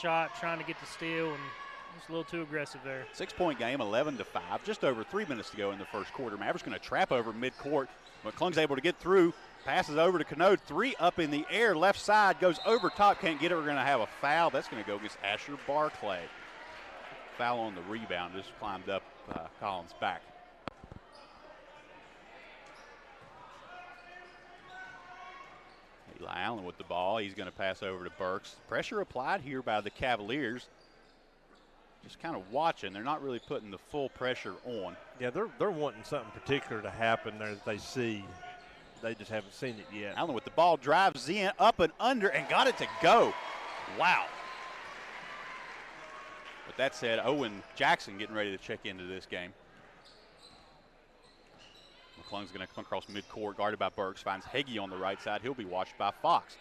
shot, trying to get the steal, and just a little too aggressive there. 6-point game, 11-5. Just over 3 minutes to go in the first quarter. Mavericks going to trap over midcourt. McClung's able to get through. Passes over to Canode. 3 up in the air. Left side goes over top. Can't get it. We're going to have a foul. That's going to go against Asher Barclay. Foul on the rebound. Just climbed up Collins' back. Eli Allen with the ball. He's going to pass over to Burks. Pressure applied here by the Cavaliers. Just kind of watching. They're not really putting the full pressure on. Yeah, they're wanting something particular to happen there that they see. They just haven't seen it yet. Allen with the ball, drives in, up and under, and got it to go. Wow. With that said, Owen Jackson getting ready to check into this game. McClung's going to come across midcourt, guarded by Burks, finds Heggie on the right side. He'll be watched by Fox.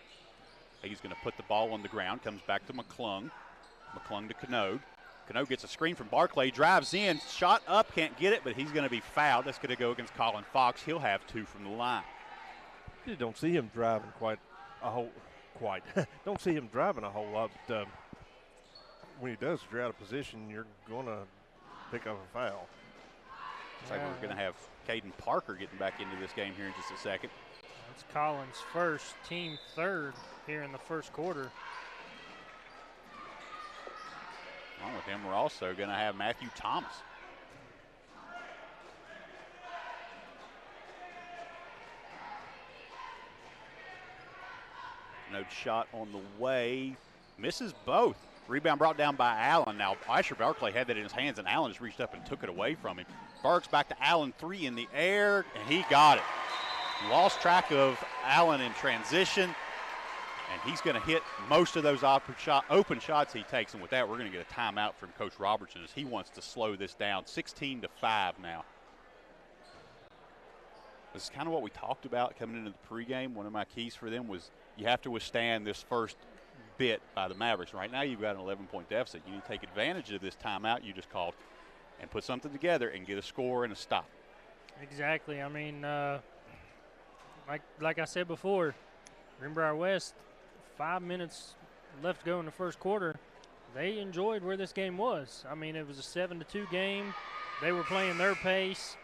Heggie's going to put the ball on the ground, comes back to McClung. McClung to Canode. Canode gets a screen from Barclay, drives in, shot up, can't get it, but he's going to be fouled. That's going to go against Colin Fox. He'll have 2 from the line. You don't see him driving don't see him driving a whole lot, but when he does, if you're out of position, you're going to pick up a foul. Looks like we're going to have Caden Parker getting back into this game here in just a second. That's Collins' first, team third here in the first quarter. Along with him, we're also going to have Matthew Thomas. No shot on the way. Misses both. Rebound brought down by Allen. Now, Asher Barclay had that in his hands, and Allen just reached up and took it away from him. Burks back to Allen, 3 in the air, and he got it. Lost track of Allen in transition, and he's going to hit most of those open shots he takes. And with that, we're going to get a timeout from Coach Robertson as he wants to slow this down. 16-5 now. This is kind of what we talked about coming into the pregame. One of my keys for them was you have to withstand this first bit by the Mavericks. Right now you've got an 11-point deficit. You need to take advantage of this timeout you just called and put something together and get a score and a stop. Exactly. I mean, like I said before, Greenbrier West, 5 minutes left to go in the first quarter. They enjoyed where this game was. I mean, it was a 7-2 game. They were playing their pace.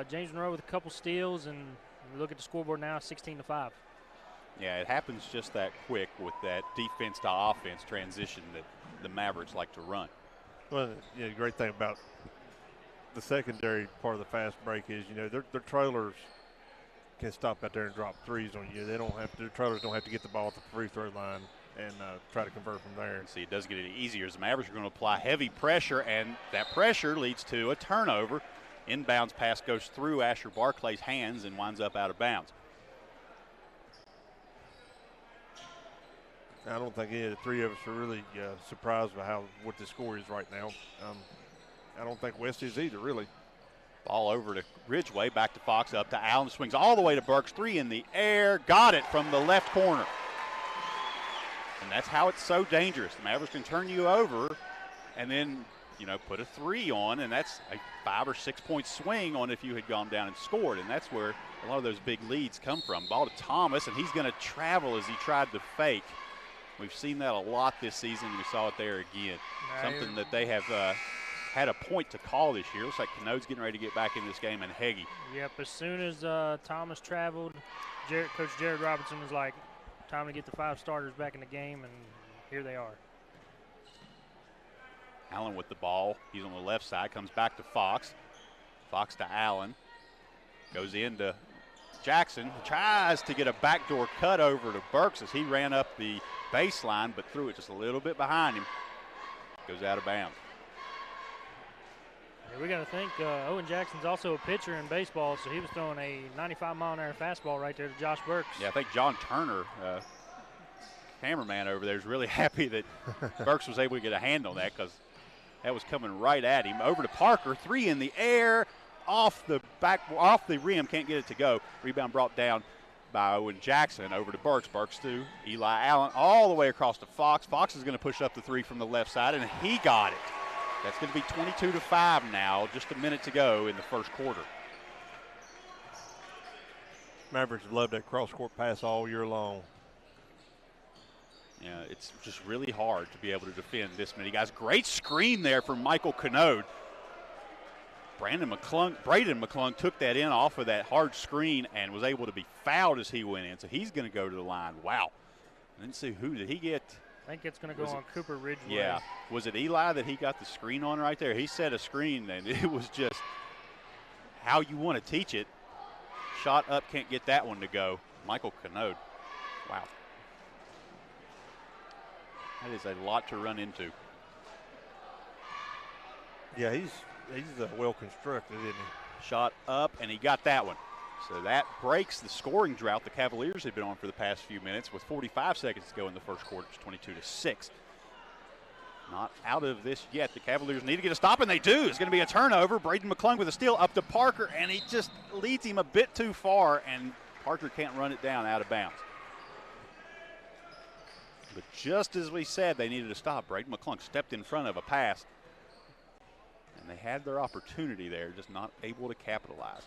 James Monroe with a couple steals, and we look at the scoreboard now, 16-5. Yeah, it happens just that quick with that defense to offense transition that the Mavericks like to run. Well, the great thing about the secondary part of the fast break is, their trailers can stop out there and drop threes on you. Their trailers don't have to get the ball at the free throw line and try to convert from there. See, it does get it easier as the Mavericks are going to apply heavy pressure, and that pressure leads to a turnover. Inbounds pass goes through Asher Barclay's hands and winds up out of bounds. I don't think any of the three of us are really surprised by what the score is right now. I don't think West is either, really. Ball over to Ridgeway, back to Fox, up to Allen, swings all the way to Burks, 3 in the air, got it from the left corner. And that's how it's so dangerous. The Mavericks can turn you over and then, put a 3 on, and that's a 5 or 6 point swing on if you had gone down and scored, and that's where a lot of those big leads come from. Ball to Thomas, and he's going to travel as he tried to fake. We've seen that a lot this season. We saw it there again. Something that they have had a point to call this year. Looks like Canode's getting ready to get back in this game, and Heggie. Yep, as soon as Thomas traveled, Coach Jared Robertson was like, time to get the 5 starters back in the game, and here they are. Allen with the ball. He's on the left side, comes back to Fox. Fox to Allen. Goes into Jackson, tries to get a backdoor cut over to Burks as he ran up the baseline, but threw it just a little bit behind him. Goes out of bounds. Yeah, we got to think Owen Jackson's also a pitcher in baseball, so he was throwing a 95-mile-an-hour fastball right there to Josh Burks. Yeah, I think John Turner, cameraman over there, is really happy that Burks was able to get a hand on that because that was coming right at him. Over to Parker, 3 in the air, off the rim, can't get it to go. Rebound brought down by Owen Jackson. Over to Burks. Burks to Eli Allen, all the way across to Fox. Fox is going to push up the 3 from the left side, and he got it. That's going to be 22-5 now, just a minute to go in the first quarter. Mavericks have loved that cross-court pass all year long. Yeah, it's just really hard to be able to defend this many guys. Great screen there from Michael Canode. Braden McClung took that in off of that hard screen and was able to be fouled as he went in. So he's going to go to the line. Wow. I didn't see who did he get. I think it's going to go on Cooper Ridgeway. Yeah. Was it Eli that he got the screen on right there? He set a screen, and it was just how you want to teach it. Shot up, can't get that one to go. Michael Canode. Wow. That is a lot to run into. Yeah, he's well constructed, isn't he? Shot up, and he got that one. So that breaks the scoring drought the Cavaliers had been on for the past few minutes. With 45 seconds to go in the first quarter, it's 22-6. Not out of this yet. The Cavaliers need to get a stop, and they do. It's going to be a turnover. Braden McClung with a steal up to Parker, and he just leads him a bit too far, and Parker can't run it down out of bounds. But just as we said they needed to stop, Braden McClung stepped in front of a pass, and they had their opportunity there, just not able to capitalize.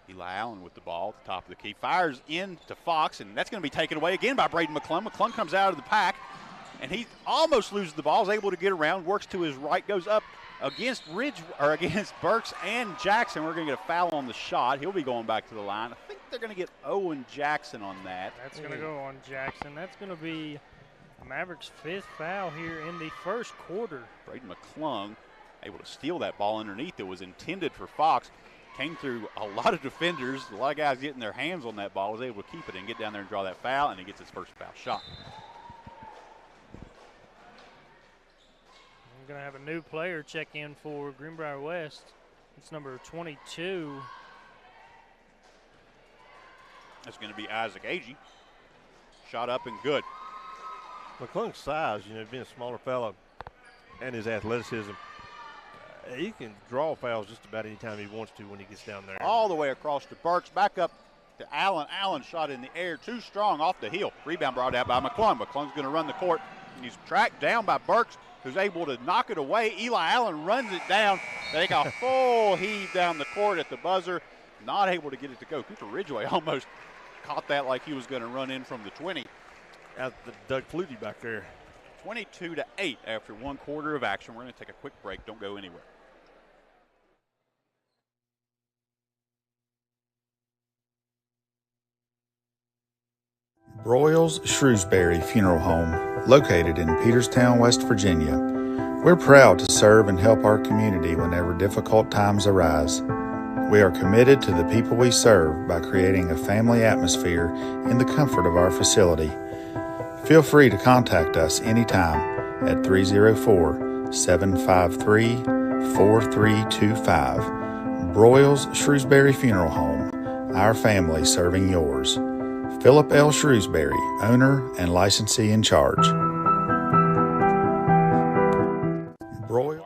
Eli Allen with the ball at the top of the key. Fires in to Fox, and that's going to be taken away again by Braden McClung. McClung comes out of the pack, and he almost loses the ball, is able to get around, works to his right, goes up against Burks and Jackson. We're going to get a foul on the shot. He'll be going back to the line. I think they're going to get Owen Jackson on that. That's going to go on Jackson. That's going to be Mavericks' 5th foul here in the first quarter. Braden McClung able to steal that ball underneath that was intended for Fox. Came through a lot of defenders, a lot of guys getting their hands on that ball, was able to keep it and get down there and draw that foul, and he gets his first foul shot. We're going to have a new player check in for Greenbrier West. It's number 22. That's going to be Isaac Agee. Shot up and good. McClung's size, being a smaller fellow, and his athleticism, he can draw fouls just about any time he wants to when he gets down there. All the way across to Burks, back up to Allen. Allen shot in the air, too strong off the heel. Rebound brought out by McClung. McClung's going to run the court, and he's tracked down by Burks, who's able to knock it away. Eli Allen runs it down. They take a full heave down the court at the buzzer. Not able to get it to go. Cooper Ridgeway almost caught that like he was going to run in from the 20. Out the Doug Flutie back there. 22-8 after one quarter of action. We're going to take a quick break. Don't go anywhere. Broyles Shrewsbury Funeral Home, located in Peterstown, West Virginia. We're proud to serve and help our community whenever difficult times arise. We are committed to the people we serve by creating a family atmosphere in the comfort of our facility. Feel free to contact us anytime at 304-753-4325. Broyles Shrewsbury Funeral Home, our family serving yours. Philip L. Shrewsbury, owner and licensee in charge. Well, we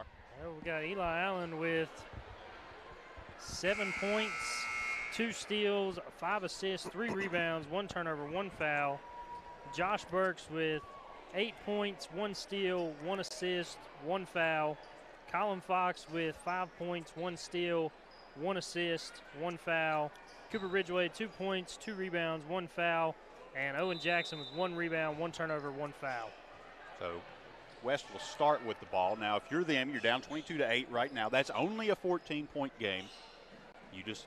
got Eli Allen with 7 points, 2 steals, 5 assists, 3 rebounds, 1 turnover, 1 foul. Josh Burks with 8 points, 1 steal, 1 assist, 1 foul. Colin Fox with 5 points, 1 steal, 1 assist, 1 foul. Cooper Ridgeway, 2 points, 2 rebounds, 1 foul. And Owen Jackson with 1 rebound, 1 turnover, 1 foul. So West will start with the ball. Now, if you're them, you're down 22-8 right now. That's only a 14-point game.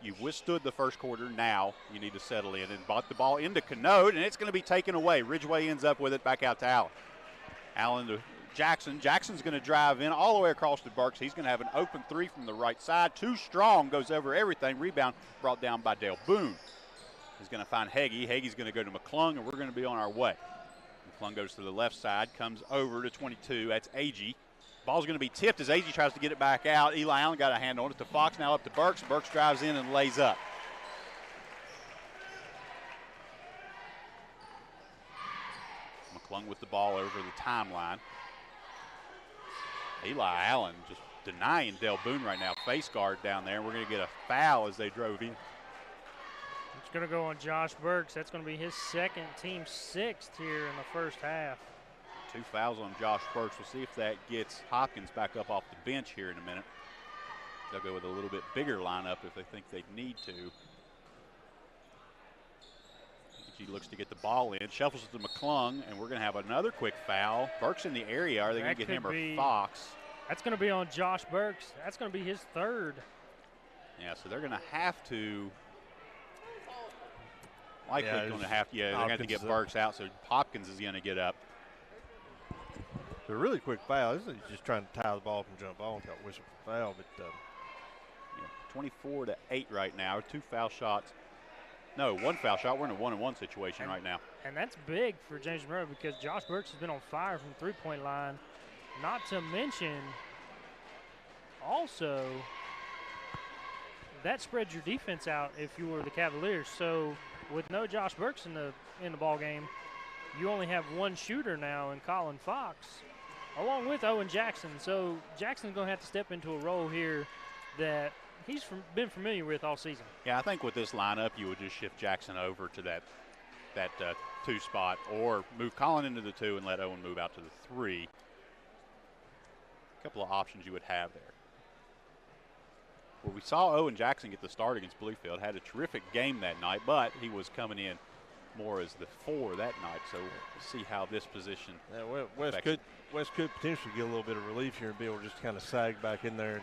You've withstood the first quarter. Now you need to settle in and bought the ball into Canode, and it's going to be taken away. Ridgeway ends up with it back out to Allen. Allen to Jackson. Jackson's going to drive in all the way across to Burks. He's going to have an open 3 from the right side. Too strong, goes over everything. Rebound brought down by Dale Boone. He's going to find Heggie. Heggie's going to go to McClung, and we're going to be on our way. McClung goes to the left side, comes over to 22. That's Agee. Ball's going to be tipped as Agee tries to get it back out. Eli Allen got a hand on it to Fox, now up to Burks. Burks drives in and lays up. McClung with the ball over the timeline. Eli Allen just denying Dale Boone right now. Face guard down there. We're going to get a foul as they drove in. It's going to go on Josh Burks. That's going to be his second, team 6th here in the first half. 2 fouls on Josh Burks. We'll see if that gets Hopkins back up off the bench here in a minute. They'll go with a little bit bigger lineup if they think they need to. He looks to get the ball in, shuffles it to McClung, and we're going to have another quick foul. Burke's in the area. Are they going to get him or Fox? That's going to be on Josh Burks. That's going to be his third. Yeah, so they're going to have to. Likely going to have to. Yeah, they're going to have to get Burks out. So Hopkins is going to get up. A really quick foul. This is just trying to tie the ball from jump ball. Got whistle for foul, but 24-8 right now. 2 foul shots. No, 1 foul shot. We're in a 1-on-1 situation right now. And that's big for James Monroe because Josh Burks has been on fire from the 3-point line. Not to mention, also, that spreads your defense out if you were the Cavaliers. So with no Josh Burks in the ball game, you only have 1 shooter now in Colin Fox, along with Owen Jackson. So Jackson's going to have to step into a role here that he's been familiar with all season. Yeah, I think with this lineup, you would just shift Jackson over to that 2 spot, or move Colin into the 2 and let Owen move out to the 3. A couple of options you would have there. Well, we saw Owen Jackson get the start against Bluefield. Had a terrific game that night, but he was coming in more as the 4 that night. So we'll see how this position. Yeah, well, West could potentially get a little bit of relief here and be able to just kind of sag back in there.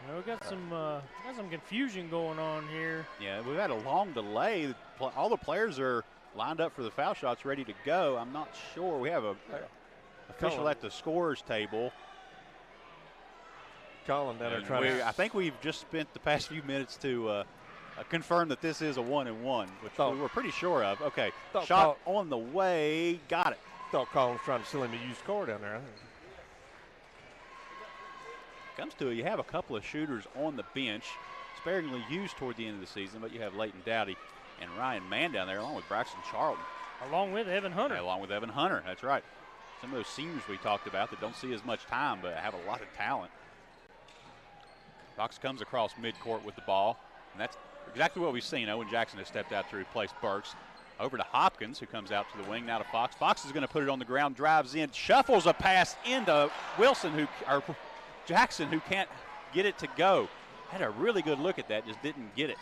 And we got some confusion going on here. Yeah, we've had a long delay. All the players are lined up for the foul shots, ready to go. I'm not sure. We have a official at the scorers table. Colin down there trying to. I think we've just spent the past few minutes to confirm that this is a 1-and-1, which we were pretty sure of. Okay, shot on the way. Got it. Thought Colin was trying to sell him a used car down there. Comes to it, you have a couple of shooters on the bench, sparingly used toward the end of the season, but you have Leighton Dowdy and Ryan Mann down there, along with Braxton Charlton. Along with Evan Hunter. Yeah, along with Evan Hunter, that's right. Some of those seniors we talked about that don't see as much time, but have a lot of talent. Fox comes across midcourt with the ball, and that's exactly what we've seen. Owen Jackson has stepped out to replace Burks. Over to Hopkins, who comes out to the wing, now to Fox. Fox is going to put it on the ground, drives in, shuffles a pass into Jackson, who can't get it to go. Had a really good look at that, just didn't get it.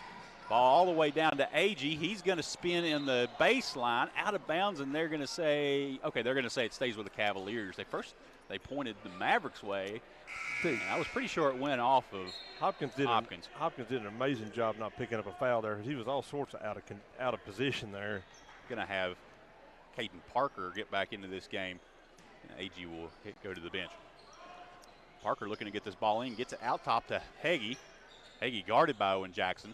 Ball all the way down to Agee. He's going to spin in the baseline, out of bounds, and they're going to say, it stays with the Cavaliers. They pointed the Mavericks' way, and I was pretty sure it went off of Hopkins. Hopkins did an amazing job not picking up a foul there. He was all sorts of out of position there. Going to have Caden Parker get back into this game. Agee will go to the bench. Parker looking to get this ball in, gets it out top to Heggie. Heggie guarded by Owen Jackson.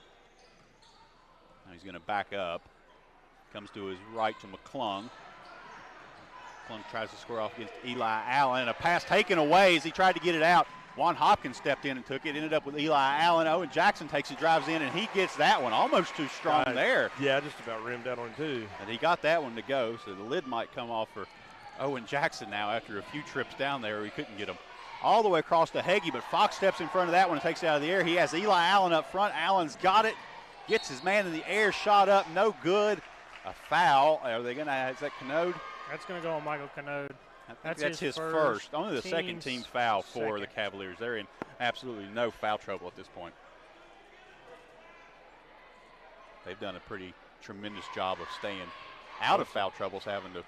Now he's going to back up. Comes to his right to McClung. McClung tries to square off against Eli Allen. A pass taken away as he tried to get it out. Juan Hopkins stepped in and took it. Ended up with Eli Allen. Owen Jackson takes it, drives in, and he gets that one. Almost too strong there. Yeah, just about rimmed out on him too. And he got that one to go, so the lid might come off for Owen Jackson now after a few trips down there. He couldn't get him all the way across to Heggie, but Fox steps in front of that one and takes it out of the air. He has Eli Allen up front. Allen's got it, gets his man in the air, shot up, no good. A foul. Are they going to, is that Canode? That's going to go on Michael Canode. That's his first. Only the second team foul for the Cavaliers. They're in absolutely no foul trouble at this point. They've done a pretty tremendous job of staying out of foul troubles, having to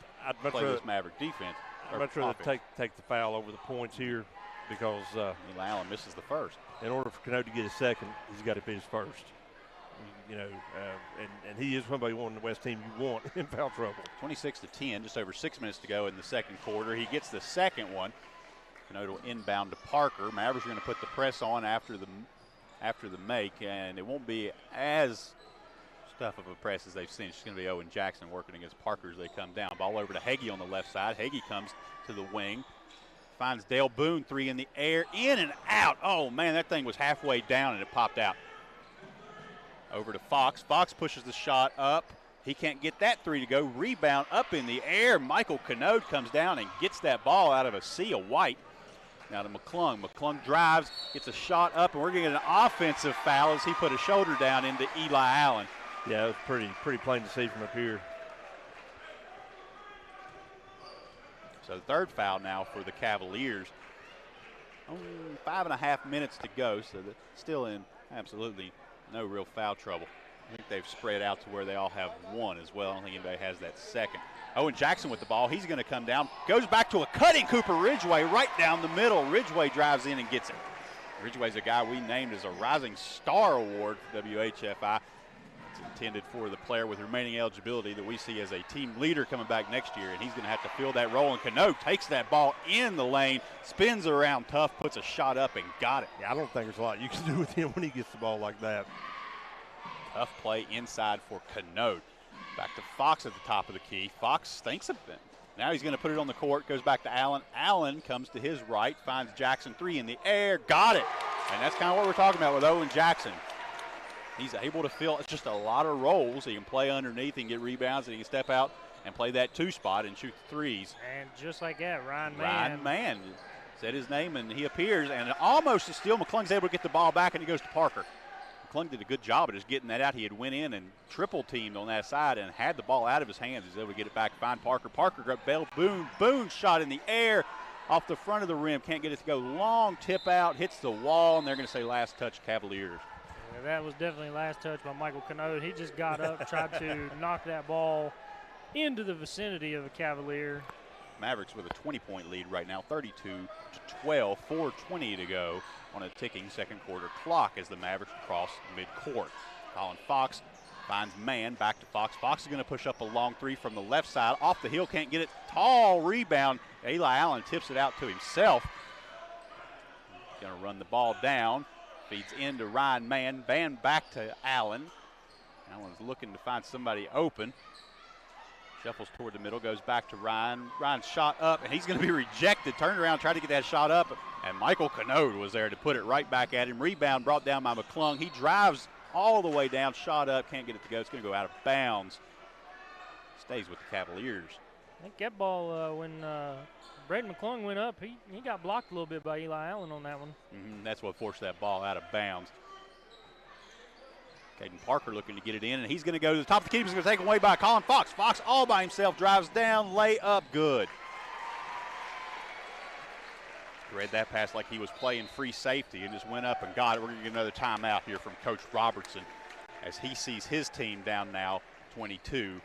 play this Maverick defense. I'd much rather take the foul over the points here because Eli Allen misses the first. In order for Canode to get his second, he's got to be his first. And he is somebody on the West team you want in foul trouble. 26-10, just over 6 minutes to go in the second quarter. He gets the second one. Canode will inbound to Parker. Mavericks are going to put the press on after the make, and it won't be as tough of a press as they've seen. It's going to be Owen Jackson working against Parker as they come down. Ball over to Heggie on the left side. Heggie comes to the wing. Finds Dale Boone, 3 in the air, in and out. Oh, man, that thing was halfway down and it popped out. Over to Fox. Fox pushes the shot up. He can't get that 3 to go. Rebound up in the air. Michael Canode comes down and gets that ball out of a sea of white. Now to McClung. McClung drives, gets a shot up, and we're going to get an offensive foul as he put a shoulder down into Eli Allen. Yeah, it was pretty plain to see from up here. So the third foul now for the Cavaliers. 5.5 minutes to go, so they're still in absolutely no real foul trouble. I think they've spread out to where they all have one as well. I don't think anybody has that second. Owen Jackson with the ball. He's going to come down. Goes back to a cutting Cooper Ridgway right down the middle. Ridgway drives in and gets it. Ridgway's a guy we named as a Rising Star Award for WHFI. It's intended for the player with remaining eligibility that we see as a team leader coming back next year, and he's going to have to fill that role. And Cano takes that ball in the lane, spins around tough, puts a shot up, and got it. Yeah, I don't think there's a lot you can do with him when he gets the ball like that. Tough play inside for Cano. Back to Fox at the top of the key. Fox thinks of it. Now he's going to put it on the court, goes back to Allen. Allen comes to his right, finds Jackson, three in the air, got it. And that's kind of what we're talking about with Owen Jackson. He's able to fill just a lot of roles. He can play underneath and get rebounds, and he can step out and play that two spot and shoot the threes. And just like that, Ryan Mann said his name, and he appears, and almost a steal. McClung's able to get the ball back, and he goes to Parker. McClung did a good job of just getting that out. He had went in and triple teamed on that side and had the ball out of his hands. He was able to get it back, find Parker. Parker grabbed Bell. Boone shot in the air off the front of the rim. Can't get it to go. Long tip out, hits the wall, and they're going to say last touch Cavaliers. Yeah, that was definitely last touch by Michael Cano. He just got up, tried to knock that ball into the vicinity of a Cavalier. Mavericks with a 20-point lead right now, 32-12, 4:20 to go on a ticking second quarter clock as the Mavericks cross midcourt. Colin Fox finds Mann, back to Fox. Fox is going to push up a long three from the left side. Off the heel, can't get it. Tall rebound. Eli Allen tips it out to himself. Going to run the ball down. Feeds into Ryan Mann. Van back to Allen. Allen's looking to find somebody open. Shuffles toward the middle, goes back to Ryan. Ryan's shot up, and he's going to be rejected. Turned around, tried to get that shot up, and Michael Cano was there to put it right back at him. Rebound brought down by McClung. He drives all the way down, shot up, can't get it to go. It's going to go out of bounds. Stays with the Cavaliers. I think that ball, when Braden McClung went up, he got blocked a little bit by Eli Allen on that one. That's what forced that ball out of bounds. Caden Parker looking to get it in, and he's going to go to the top of the key. He's going to take away by Colin Fox. Fox all by himself, drives down, lay up, good. Read that pass like he was playing free safety and just went up and got it. We're going to get another timeout here from Coach Robertson as he sees his team down now 22,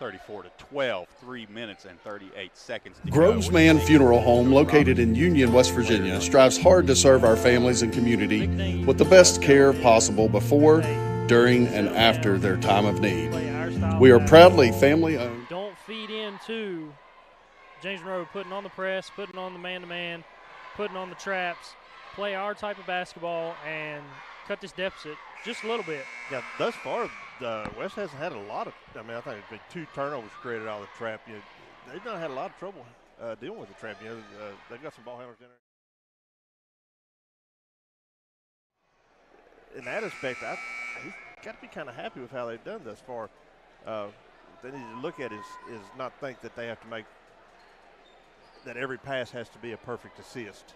34-12, 3 minutes and 38 seconds to Groveman Funeral Home, located in Union, West Virginia, strives hard to serve our families and community with the best care possible before, during, and after their time of need. We are proudly family-owned. Don't feed into James Monroe putting on the press, putting on the man-to-man, putting on the traps. Play our type of basketball and cut this deficit just a little bit. Yeah, thus far, West hasn't had a lot of, I think it's been 2 turnovers created out of the trap. They've not had a lot of trouble dealing with the trap. They've got some ball handlers in there. In that aspect, he's got to be kind of happy with how they've done thus far. They need to look at is not think that they have to make that every pass has to be a perfect assist.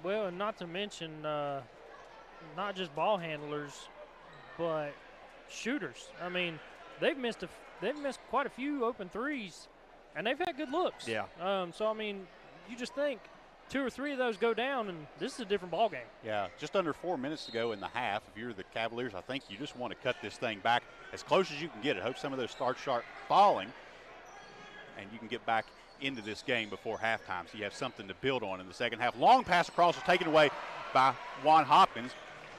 Well, and not to mention not just ball handlers, but shooters. I mean, they've missed quite a few open threes, and they've had good looks. Yeah. So I mean, you just think 2 or 3 of those go down, and this is a different ball game. Yeah, just under 4 minutes to go in the half. If you're the Cavaliers, I think you just want to cut this thing back as close as you can get it. Hope some of those starts start falling, and you can get back into this game before halftime, so you have something to build on in the second half. Long pass across was taken away by Juan Hopkins.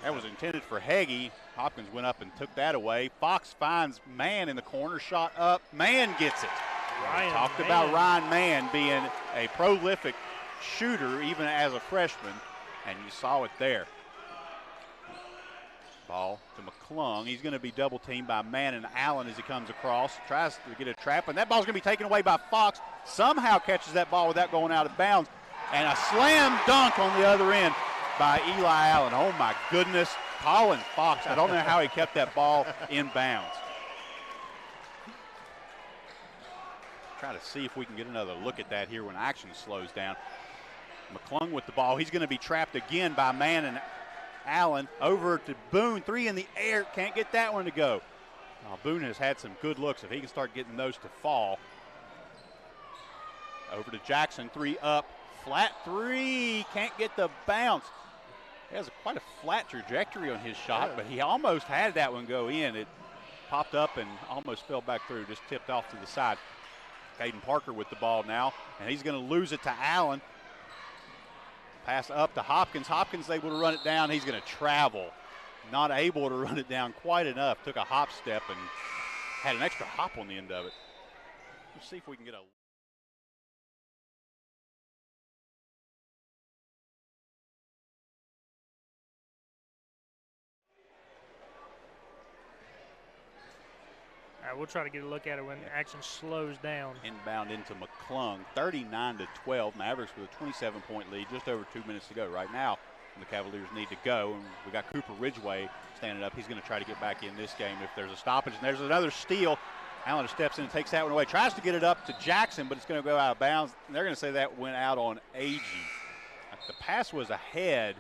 That was intended for Hagee. Hopkins went up and took that away. Fox finds Mann in the corner, shot up. Mann gets it. We talked about Ryan Mann being a prolific shooter even as a freshman, and you saw it there. Ball to McClung. He's going to be double teamed by Mann and Allen as he comes across. Tries to get a trap, and that ball's going to be taken away by Fox. Somehow catches that ball without going out of bounds. And a slam dunk on the other end by Eli Allen. Oh, my goodness. Colin Fox. I don't know how he kept that ball in bounds. Try to see if we can get another look at that here when action slows down. McClung with the ball. He's going to be trapped again by Mann and Allen. Over to Boone. 3 in the air. Can't get that one to go. Boone has had some good looks. If he can start getting those to fall. Over to Jackson. 3 up. Flat 3. Can't get the bounce. He has quite a flat trajectory on his shot, but he almost had that one go in. popped up and almost fell back through, just tipped off to the side. Caden Parker with the ball now, and he's going to lose it to Allen. Pass up to Hopkins. Hopkins able to run it down. He's going to travel. Not able to run it down quite enough. Took a hop step and had an extra hop on the end of it. Let's see if we can get a... All right, we'll try to get a look at it when action slows down. Inbound into McClung, 39-12. Mavericks with a 27-point lead, just over 2 minutes to go. Right now, the Cavaliers need to go, and we got Cooper Ridgeway standing up. He's going to try to get back in this game if there's a stoppage. And there's another steal. Allen steps in and takes that one away. Tries to get it up to Jackson, but it's going to go out of bounds. And they're going to say that went out on Agee. The pass was ahead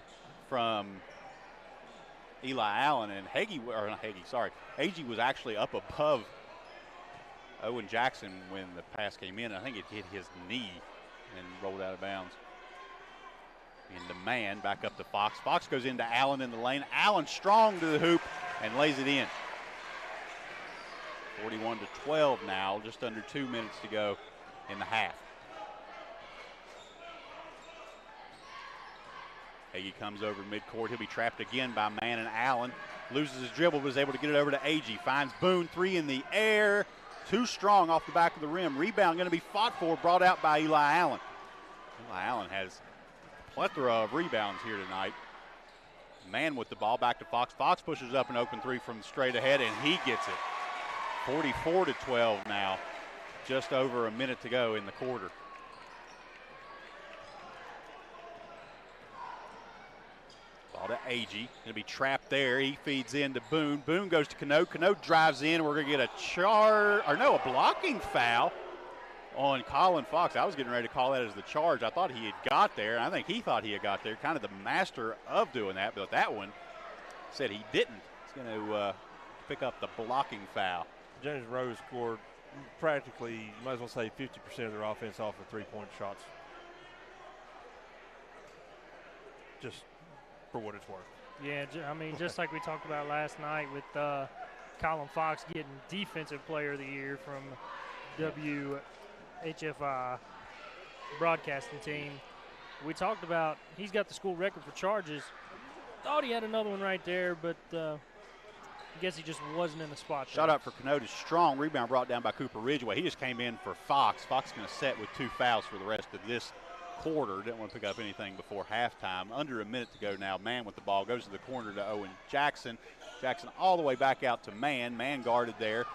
from Eli Allen, and Agee was actually up above Owen Jackson when the pass came in. I think it hit his knee and rolled out of bounds. Into man, back up to Fox. Fox goes into Allen in the lane. Allen strong to the hoop and lays it in. 41-12 now, just under 2 minutes to go in the half. Hagee comes over midcourt. He'll be trapped again by Mann and Allen. Loses his dribble, but is able to get it over to Agee. Finds Boone, three in the air. Too strong off the back of the rim. Rebound going to be fought for, brought out by Eli Allen. Eli Allen has a plethora of rebounds here tonight. Mann with the ball, back to Fox. Fox pushes up an open three from straight ahead, and he gets it. 44-12 now. Just over a minute to go in the quarter. Ball to Agee. Going to be trapped there. He feeds into Boone. Boone goes to Cano. Cano drives in. We're going to get a blocking foul on Colin Fox. I was getting ready to call that as the charge. I thought he had got there, and I think he thought he had got there. Kind of the master of doing that, but that one said he didn't. He's going to pick up the blocking foul. James Rose scored practically, you might as well say 50% of their offense off of three-point shots. Just for what it's worth. Yeah, I mean, just like we talked about last night with Colin Fox getting Defensive Player of the Year from WHFI broadcasting team. We talked about he's got the school record for charges. Thought he had another one right there, but I guess he just wasn't in the spot. Shot up for Canode is strong. Rebound brought down by Cooper Ridgeway. He just came in for Fox. Fox going to set with 2 fouls for the rest of this quarter. Didn't want to pick up anything before halftime. Under a minute to go now. Mann with the ball goes to the corner to Owen Jackson. Jackson all the way back out to Mann. Mann guarded there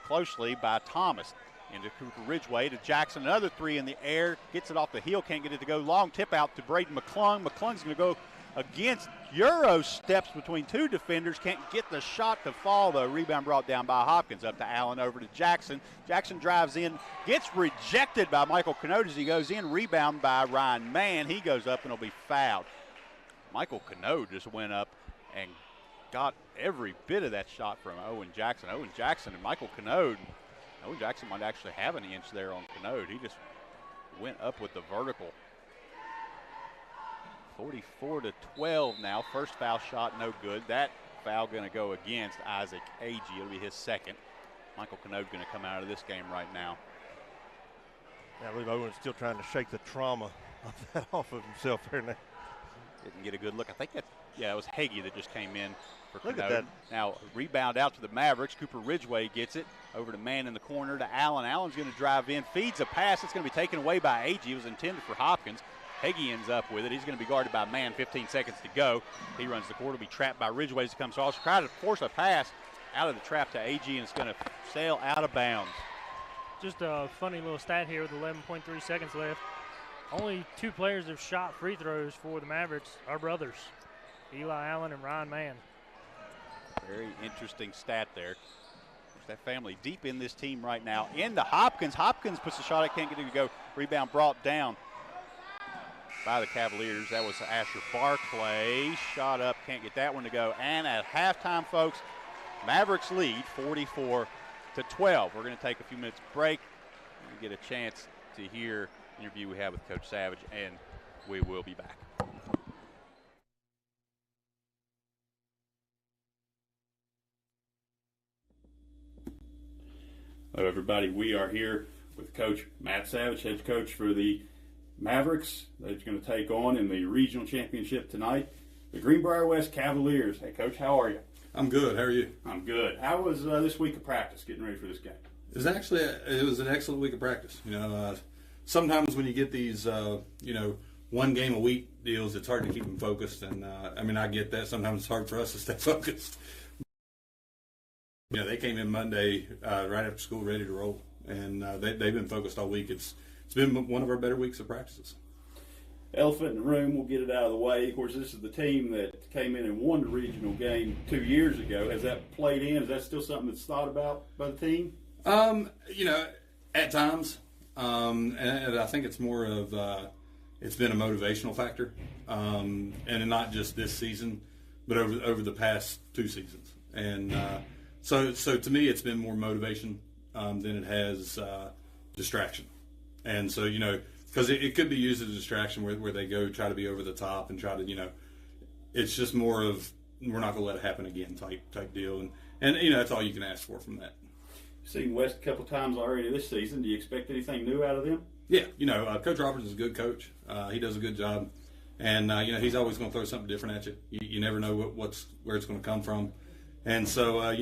closely by Thomas. Into Cooper Ridgeway to Jackson. Another three in the air. Gets it off the heel. Can't get it to go. Long tip out to Braden McClung. McClung's going to go against Euro steps between 2 defenders. Can't get the shot to fall, though. Rebound brought down by Hopkins. Up to Allen, over to Jackson. Jackson drives in. Gets rejected by Michael Canode as he goes in. Rebound by Ryan Mann. He goes up and will be fouled. Michael Canode just went up and got every bit of that shot from Owen Jackson. Owen Jackson and Michael Canode. Owen Jackson might actually have an inch there on Canode. He just went up with the vertical. 44-12 now. First foul shot, no good. That foul going to go against Isaac Agee. It'll be his second. Michael Canode going to come out of this game right now. Yeah, I believe Owen's still trying to shake the trauma of that off of himself here now. Didn't get a good look. I think that, it was Hagee that just came in for Look Canode. at that. Now, rebound out to the Mavericks. Cooper Ridgeway gets it. Over to Mann in the corner to Allen. Allen's going to drive in. Feeds a pass. It's going to be taken away by Agee. It was intended for Hopkins. Hagee ends up with it. He's going to be guarded by Mann. 15 seconds to go. He runs the court. Will be trapped by Ridgeway as he comes off. Try to force a pass out of the trap to Agee, and it's going to sail out of bounds. Just a funny little stat here with 11.3 seconds left. Only 2 players have shot free throws for the Mavericks are brothers, Eli Allen and Ryan Mann. Very interesting stat there. That family deep in this team right now. Into Hopkins. Hopkins puts a shot. I can't get it to go. Rebound brought down by the Cavaliers. That was Asher Barclay. Shot up. Can't get that one to go. And at halftime, folks, Mavericks lead 44-12. We're going to take a few minutes break and get a chance to hear the interview we have with Coach Savage, and we will be back. Hello, everybody. We are here with Coach Matt Savage, head coach for the Mavericks. They're going to take on in the regional championship tonight the Greenbrier West Cavaliers. Hey, Coach, how are you? I'm good. How are you? I'm good. How was this week of practice, getting ready for this game? It was an excellent week of practice. Sometimes when you get these, one game a week deals, it's hard to keep them focused. And I get that. Sometimes it's hard for us to stay focused. They came in Monday right after school, ready to roll, and they've been focused all week. It's been one of our better weeks of practices. Elephant in the room, we'll get it out of the way. Of course, this is the team that came in and won the regional game 2 years ago. Has that played in? Is that still something that's thought about by the team? At times, and I think it's more of it's been a motivational factor, and not just this season, but over the past 2 seasons. And so to me, it's been more motivation than it has distraction. And so because it could be used as a distraction where they go try to be over the top and try to it's just more of we're not going to let it happen again type deal, and that's all you can ask for from that. You've seen West a couple times already this season. Do you expect anything new out of them? Yeah, Coach Robertson is a good coach. He does a good job, and he's always going to throw something different at you. You never know where it's going to come from, and so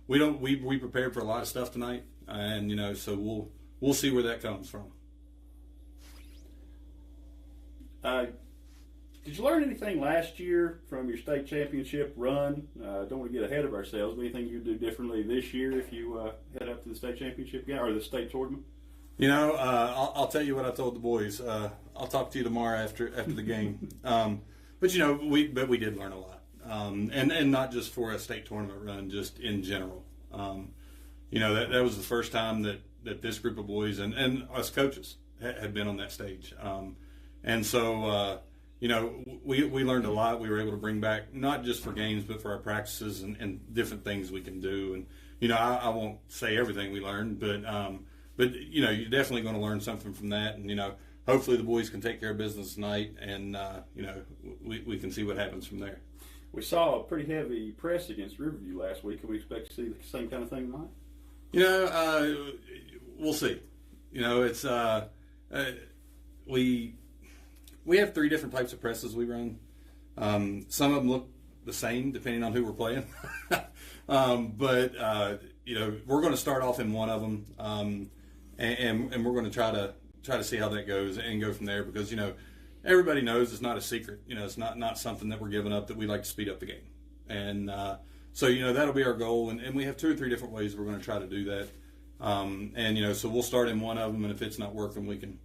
we prepared for a lot of stuff tonight, and so we'll see where that comes from. Did you learn anything last year from your state championship run? Don't want to get ahead of ourselves, but anything you'd do differently this year if you head up to the state championship game or the state tournament? I'll tell you what I told the boys. I'll talk to you tomorrow after the game. But we did learn a lot, and not just for a state tournament run, just in general. That was the first time that this group of boys and us coaches had been on that stage. And so, we learned a lot. We were able to bring back not just for games, but for our practices and different things we can do. And, I won't say everything we learned, but you're definitely going to learn something from that. And, hopefully the boys can take care of business tonight and, we can see what happens from there. We saw a pretty heavy press against Riverview last week. Can we expect to see the same kind of thing tonight? We'll see. It's we have 3 different types of presses we run. Some of them look the same depending on who we're playing. But we're going to start off in one of them, and we're going to try to see how that goes and go from there because everybody knows it's not a secret. It's not something that we're giving up, that we like to speed up the game. And so that'll be our goal, and we have 2 or 3 different ways we're going to try to do that. So we'll start in one of them, and if it's not working, we can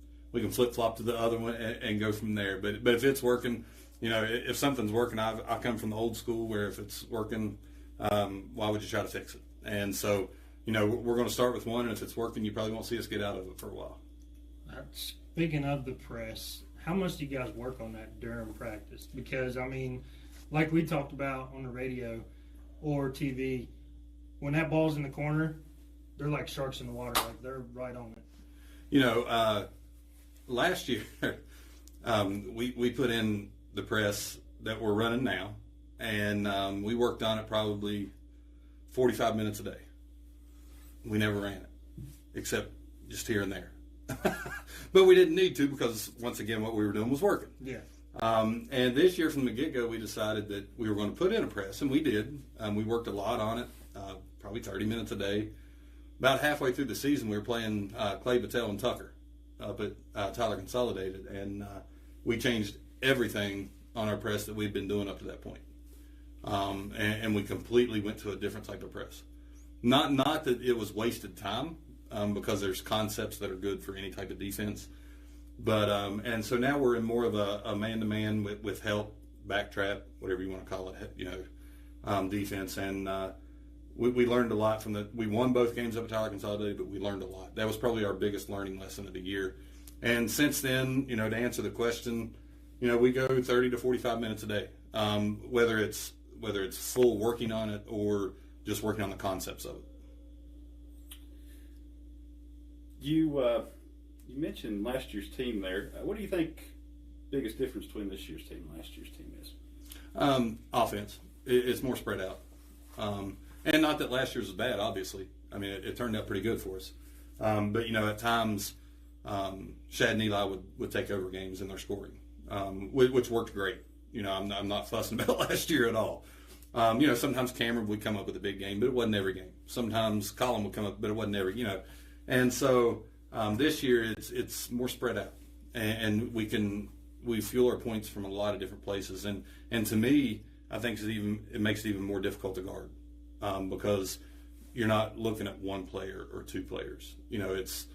flip-flop to the other one and go from there. But if it's working, if something's working, I come from the old school where if it's working, why would you try to fix it? And so, we're going to start with one, and if it's working, you probably won't see us get out of it for a while. Speaking of the press, how much do you guys work on that during practice? Because, like we talked about on the radio or TV, when that ball's in the corner, they're like sharks in the water. Like they're right on it. Last year, we put in the press that we're running now, and we worked on it probably 45 minutes a day. We never ran it, except just here and there. But we didn't need to because, once again, what we were doing was working. Yeah. And this year from the get-go, we decided that we were going to put in a press, and we did. We worked a lot on it, probably 30 minutes a day. About halfway through the season, we were playing Clay Battelle and Tucker up at Tyler Consolidated, and we changed everything on our press that we'd been doing up to that point. And we completely went to a different type of press. Not that it was wasted time, because there's concepts that are good for any type of defense. But and so now we're in more of a man-to-man with help, backtrap, whatever you want to call it, defense. And we learned a lot from we won both games up at Tyler Consolidated, but we learned a lot. That was probably our biggest learning lesson of the year. And since then, to answer the question, we go 30 to 45 minutes a day, whether it's full working on it or just working on the concepts of it. You mentioned last year's team there. What do you think biggest difference between this year's team and last year's team is? Offense. It's more spread out. And not that last year's was bad, obviously. I mean, it turned out pretty good for us. But, at times, Shad and Eli would take over games in their scoring, which worked great. I'm not fussing about last year at all. Sometimes Cameron would come up with a big game, but it wasn't every game. Sometimes Colin would come up, but it wasn't every, And so this year it's more spread out, and we fuel our points from a lot of different places. And to me, I think it makes it even more difficult to guard because you're not looking at one player or two players. It's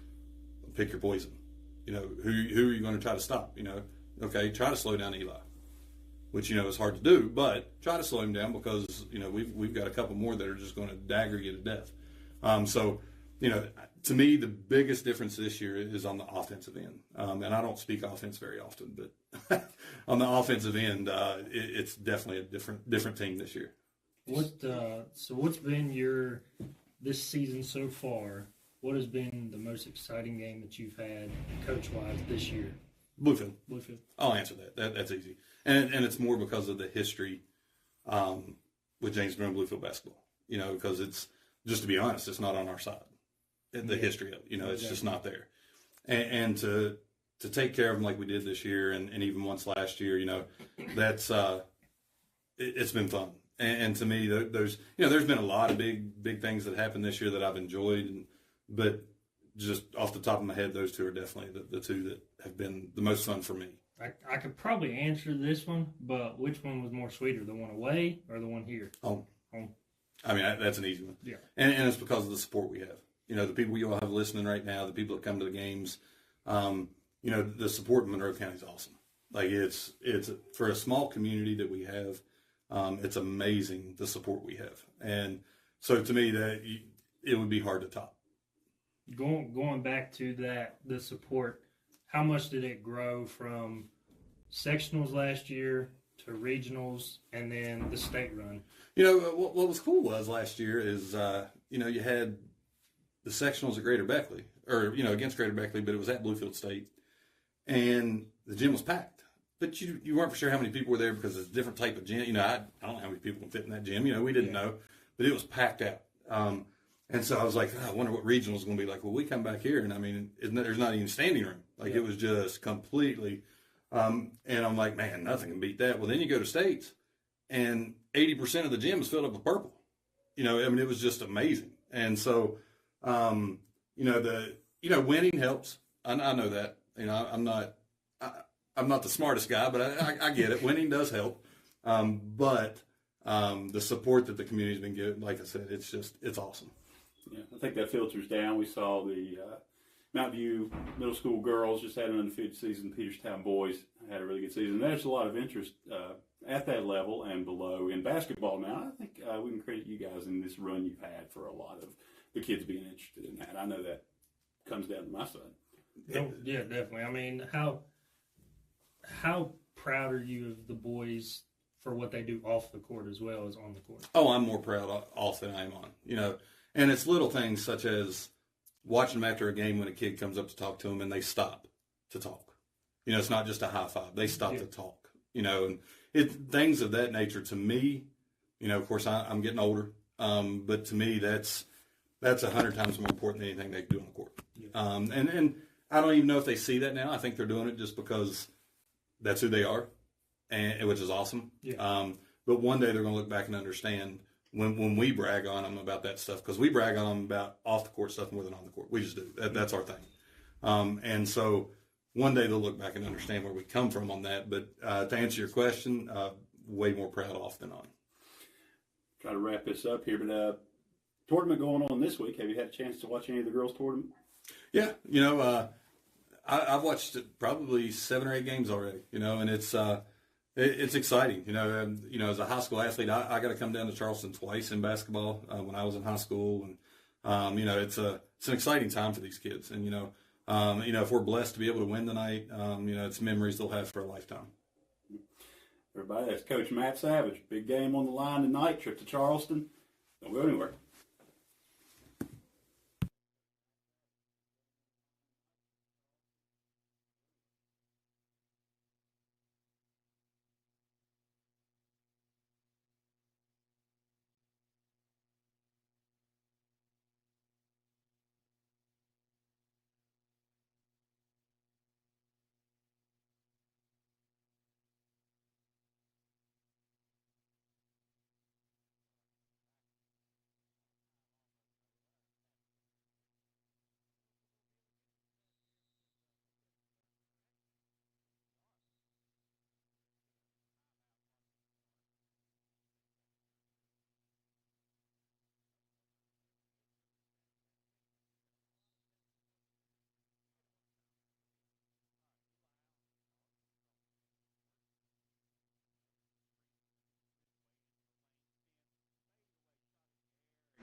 pick your poison. Who are you going to try to stop? Okay, try to slow down Eli, which is hard to do, but try to slow him down because we've got a couple more that are just going to dagger you to death. To me, the biggest difference this year is on the offensive end, and I don't speak offense very often, but on the offensive end, it's definitely a different team this year. What's been this season so far? What has been the most exciting game that you've had coach-wise this year? Bluefield. I'll answer that. That's easy. And it's more because of the history with James Monroe Bluefield basketball. Because it's, just to be honest, it's not on our side. The history of it. It's just not there. And to take care of them like we did this year and even once last year, that's it's been fun. And to me, there's been a lot of big things that happened this year that I've enjoyed, but just off the top of my head, those two are definitely the two that have been the most fun for me. I could probably answer this one, but which one was more sweeter, the one away or the one here? Home. Home. I mean, that's an easy one. Yeah. And it's because of the support we have. The people you all have listening right now, the people that come to the games, the support in Monroe County is awesome. Like it's for a small community that we have, it's amazing the support we have. And so to me, it would be hard to top. Going back to the support, how much did it grow from sectionals last year to regionals and then the state run? What was cool was last year is, you had the sectionals at Greater Beckley, or, against Greater Beckley, but it was at Bluefield State, and the gym was packed. But you weren't for sure how many people were there because it's a different type of gym. I don't know how many people can fit in that gym. We didn't know, but it was packed out. And so I was like, I wonder what regional is going to be like. Well, we come back here, and I mean, there's not even standing room. It was just completely. And I'm like, man, nothing can beat that. Well, then you go to states, and 80% of the gym is filled up with purple. It was just amazing. And so, winning helps. I know that. I'm not the smartest guy, but I get it. Winning does help. But the support that the community's been giving, like I said, it's awesome. Yeah, I think that filters down. We saw the Mount View middle school girls just had an undefeated season. Peterstown boys had a really good season. There's a lot of interest at that level and below in basketball now. I think we can credit you guys in this run you've had for a lot of the kids being interested in that. I know that comes down to my side. Yeah, definitely. I mean, how proud are you of the boys for what they do off the court as well as on the court? Oh, I'm more proud off than I am on. And it's little things such as watching them after a game when a kid comes up to talk to them and they stop to talk. It's not just a high five. They stop to talk. And things of that nature to me. Of course, I'm getting older, but to me that's 100 times more important than anything they can do on the court. Yeah. And I don't even know if they see that now. I think they're doing it just because that's who they are, and which is awesome. Yeah. But one day they're going to look back and understand when we brag on them about that stuff, because we brag on them about off the court stuff more than on the court. We just do. That's our thing. And so one day they'll look back and understand where we come from on that. But to answer your question, way more proud off than on. Try to wrap this up here, but tournament going on this week. Have you had a chance to watch any of the girls' tournament? Yeah, I've watched probably 7 or 8 games already. And it's exciting. As a high school athlete, I got to come down to Charleston twice in basketball when I was in high school, and it's an exciting time for these kids. And if we're blessed to be able to win tonight, it's memories they'll have for a lifetime. Everybody, that's Coach Matt Savage. Big game on the line tonight. Trip to Charleston. Don't go anywhere.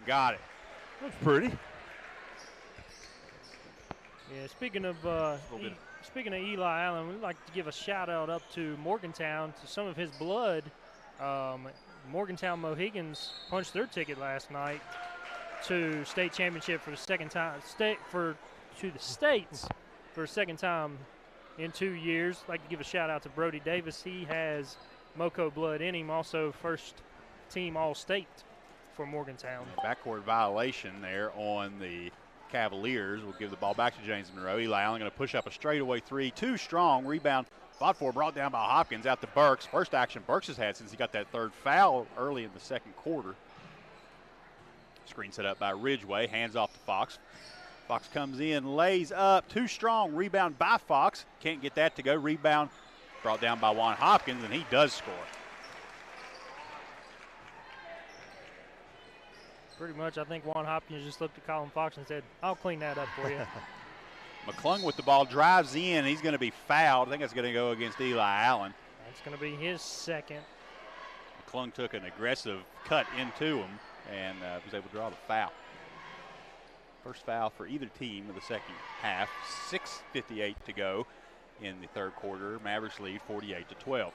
got it. That's pretty. Yeah, speaking of Eli Allen, we'd like to give a shout out up to Morgantown, to some of his blood. Morgantown Mohegans punched their ticket last night to state championship for the second time, to the states for a second time in 2 years. I'd like to give a shout out to Brody Davis. He has Moco blood in him, also first team All-State for Morgantown. Backcourt violation there on the Cavaliers. We'll give the ball back to James Monroe. Eli Allen going to push up a straightaway three. Too strong. Rebound fought for, brought down by Hopkins out to Burks. First action Burks has had since he got that third foul early in the second quarter. Screen set up by Ridgeway. Hands off to Fox. Fox comes in, lays up. Too strong. Rebound by Fox. Can't get that to go. Rebound brought down by Juan Hopkins, and he does score. Pretty much, I think Juan Hopkins just looked at Colin Fox and said, I'll clean that up for you. McClung with the ball, drives in. He's going to be fouled. I think that's going to go against Eli Allen. That's going to be his second. McClung took an aggressive cut into him and was able to draw the foul. First foul for either team of the second half. 6:58 to go in the third quarter. Mavericks lead 48-12.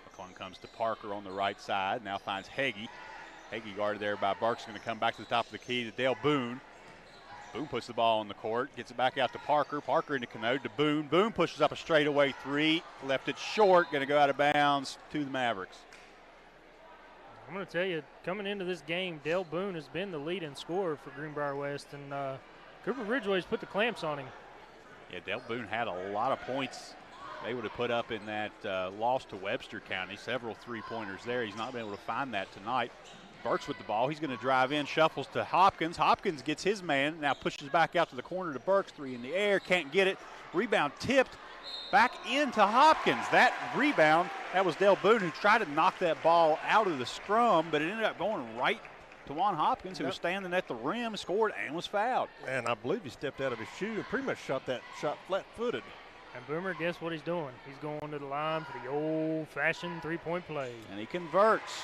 McClung comes to Parker on the right side. Now finds Hagee. Hagee guarded there by Burks. Going to come back to the top of the key to Dale Boone. Boone puts the ball on the court. Gets it back out to Parker. Parker into Canode to Boone. Boone pushes up a straightaway three. Left it short. Going to go out of bounds to the Mavericks. I'm going to tell you, coming into this game, Dale Boone has been the leading scorer for Greenbrier West, and Cooper Ridgeway's put the clamps on him. Yeah, Dale Boone had a lot of points they would have put up in that loss to Webster County. Several three-pointers there. He's not been able to find that tonight. Burks with the ball. He's going to drive in, shuffles to Hopkins. Hopkins gets his man, now pushes back out to the corner to Burks. Three in the air, can't get it. Rebound tipped back into Hopkins. That rebound, that was Dale Boone who tried to knock that ball out of the scrum, but it ended up going right to Juan Hopkins, who was standing at the rim, scored, and was fouled. And I believe he stepped out of his shoe and pretty much shot that shot flat-footed. And Boomer, guess what he's doing? He's going to the line for the old-fashioned three-point play. And he converts.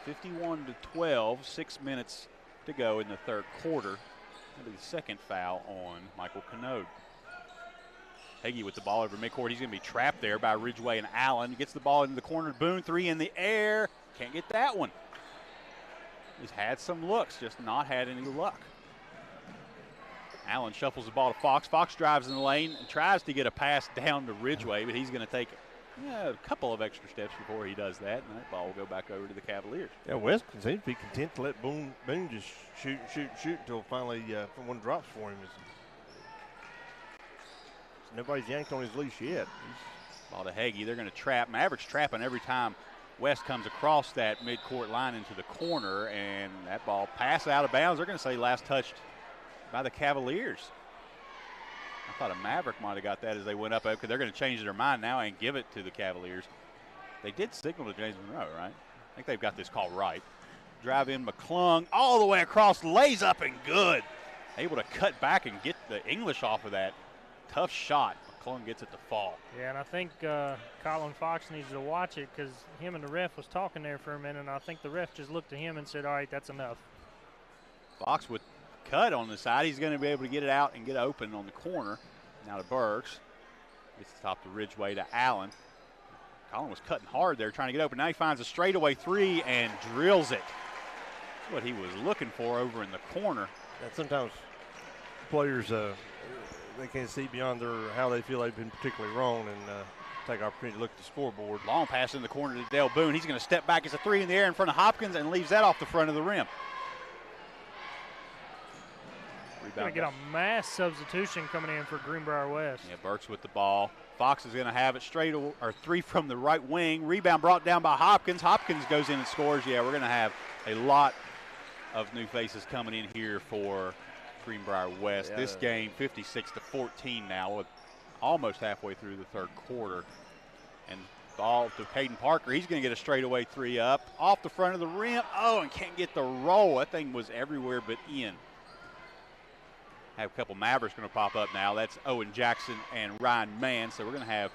51-12, 6 minutes to go in the third quarter. That'll be the second foul on Michael Canode. Hagee with the ball over midcourt. He's going to be trapped there by Ridgeway and Allen. He gets the ball into the corner. Boone, three in the air. Can't get that one. He's had some looks, just not had any luck. Allen shuffles the ball to Fox. Fox drives in the lane and tries to get a pass down to Ridgeway, but he's going to take a couple of extra steps before he does that, and that ball will go back over to the Cavaliers. Yeah, West seems to be content to let Boone just shoot until finally one drops for him. Nobody's yanked on his leash yet. Ball to Hagee. They're going to trap. Mavericks trapping every time West comes across that midcourt line into the corner, and that ball passes out of bounds. They're going to say last touched by the Cavaliers. I thought a Maverick might have got that as they went up, because they're going to change their mind now and give it to the Cavaliers. They did signal to James Monroe, right? I think they've got this call right. Drive in McClung all the way across, lays up and good. Able to cut back and get the English off of that tough shot. McClung gets it to fall. Yeah, and I think Colin Fox needs to watch it, because him and the ref was talking there for a minute, and I think the ref just looked at him and said, all right, that's enough. Fox with cut on the side. He's going to be able to get it out and get open on the corner. Now to Burks. Gets the top to Ridgeway to Allen. Colin was cutting hard there trying to get open. Now he finds a straightaway three and drills it. That's what he was looking for over in the corner. And sometimes players, they can't see beyond how they feel they've been particularly wrong, and take opportunity to look at the scoreboard. Long pass in the corner to Dale Boone. He's going to step back. It's a three in the air in front of Hopkins and leaves that off the front of the rim. Going to get a mass substitution coming in for Greenbrier West. Yeah, Burks with the ball. Fox is going to have it straight, or three from the right wing. Rebound brought down by Hopkins. Hopkins goes in and scores. Yeah, we're going to have a lot of new faces coming in here for Greenbrier West. Yeah. This game 56-14 now, with almost halfway through the third quarter. And ball to Caden Parker. He's going to get a straightaway three up off the front of the rim. Oh, and can't get the roll. That thing was everywhere but in. Have a couple Mavericks going to pop up now. That's Owen Jackson and Ryan Mann. So we're going to have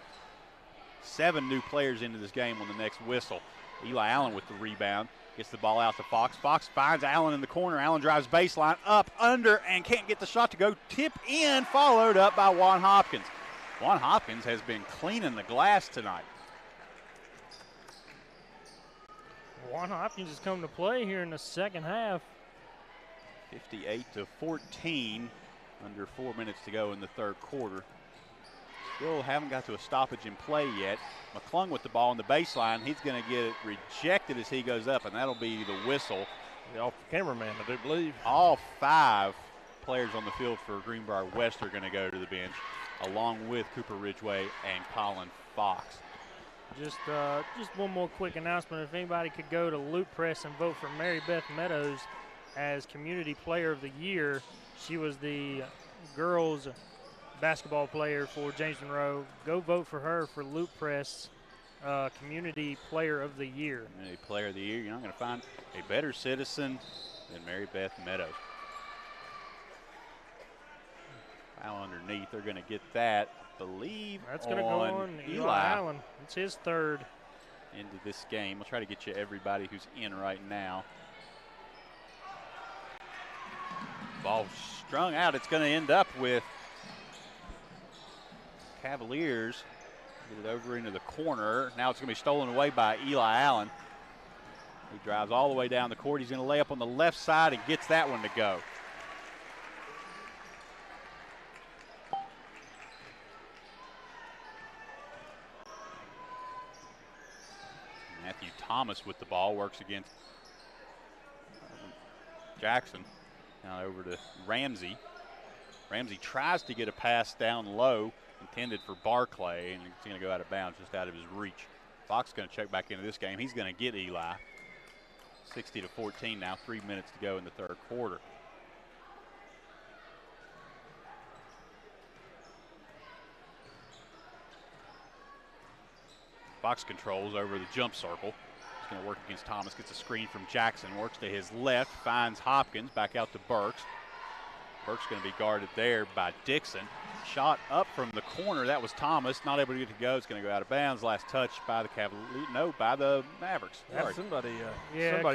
7 new players into this game on the next whistle. Eli Allen with the rebound. Gets the ball out to Fox. Fox finds Allen in the corner. Allen drives baseline, up, under, and can't get the shot to go. Tip in, followed up by Juan Hopkins. Juan Hopkins has been cleaning the glass tonight. Juan Hopkins has come to play here in the second half. 58-14, under 4 minutes to go in the third quarter. Still haven't got to a stoppage in play yet. McClung with the ball on the baseline. He's going to get it rejected as he goes up, and that'll be the whistle. Off the cameraman, I do believe. All 5 players on the field for Greenbrier West are going to go to the bench, along with Cooper Ridgeway and Colin Fox. Just one more quick announcement. If anybody could go to Loop Press and vote for Mary Beth Meadows as Community Player of the Year. She was the girls basketball player for James Monroe. Go vote for her for Loop Press Community Player of the Year. Community Player of the Year. You're not going to find a better citizen than Mary Beth Meadows. Foul underneath. They're going to get that, I believe, that's going to go on Eli Allen. It's his third. Into this game. We'll try to get you everybody who's in right now. Ball strung out. It's going to end up with Cavaliers. Get it over into the corner. Now it's going to be stolen away by Eli Allen. He drives all the way down the court. He's going to lay up on the left side and gets that one to go. Matthew Thomas with the ball, works against Jackson. Now over to Ramsey. Ramsey tries to get a pass down low, intended for Barclay, and it's going to go out of bounds, just out of his reach. Fox going to check back into this game. He's going to get Eli. 60-14 now, 3 minutes to go in the third quarter. Fox controls over the jump circle. He's going to work against Thomas, gets a screen from Jackson, works to his left, finds Hopkins, back out to Burks. Burks going to be guarded there by Dixon. Shot up from the corner, that was Thomas, not able to get it to go. It's going to go out of bounds. Last touch by the by the Mavericks. Yeah, somebody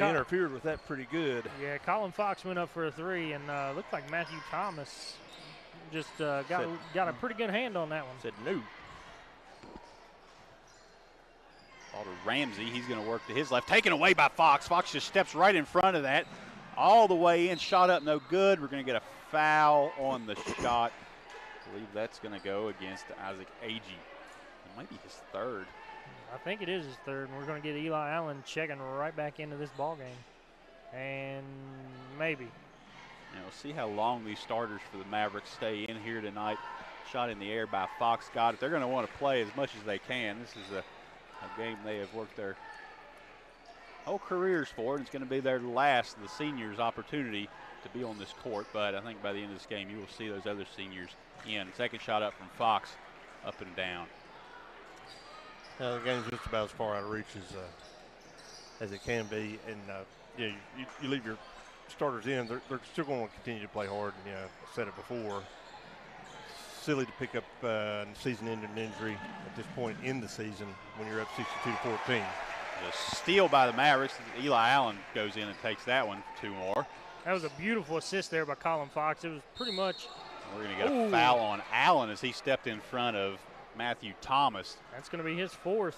interfered with that pretty good. Yeah, Colin Fox went up for a 3, and looked like Matthew Thomas just got a pretty good hand on that one. Said no. Ball to Ramsey. He's going to work to his left. Taken away by Fox. Fox just steps right in front of that. All the way in. Shot up no good. We're going to get a foul on the shot. I believe that's going to go against Isaac Agee. It might be his third. I think it is his third. And we're going to get Eli Allen checking right back into this ball game. And maybe. Now we'll see how long these starters for the Mavericks stay in here tonight. Shot in the air by Fox. Got it. They're going to want to play as much as they can. This is a game they have worked their whole careers for, and it's going to be their last, the seniors' opportunity to be on this court. But I think by the end of this game, you will see those other seniors in. Second shot up from Fox, up and down. The game's just about as far out of reach as it can be, and you leave your starters in. They're still going to continue to play hard. And I said it before. Silly to pick up a season-ending injury at this point in the season when you're up 62-14. The steal by the Mavericks. Eli Allen goes in and takes that one for 2 more. That was a beautiful assist there by Colin Fox. It was pretty much. We're going to get a foul on Allen as he stepped in front of Matthew Thomas. That's going to be his 4th.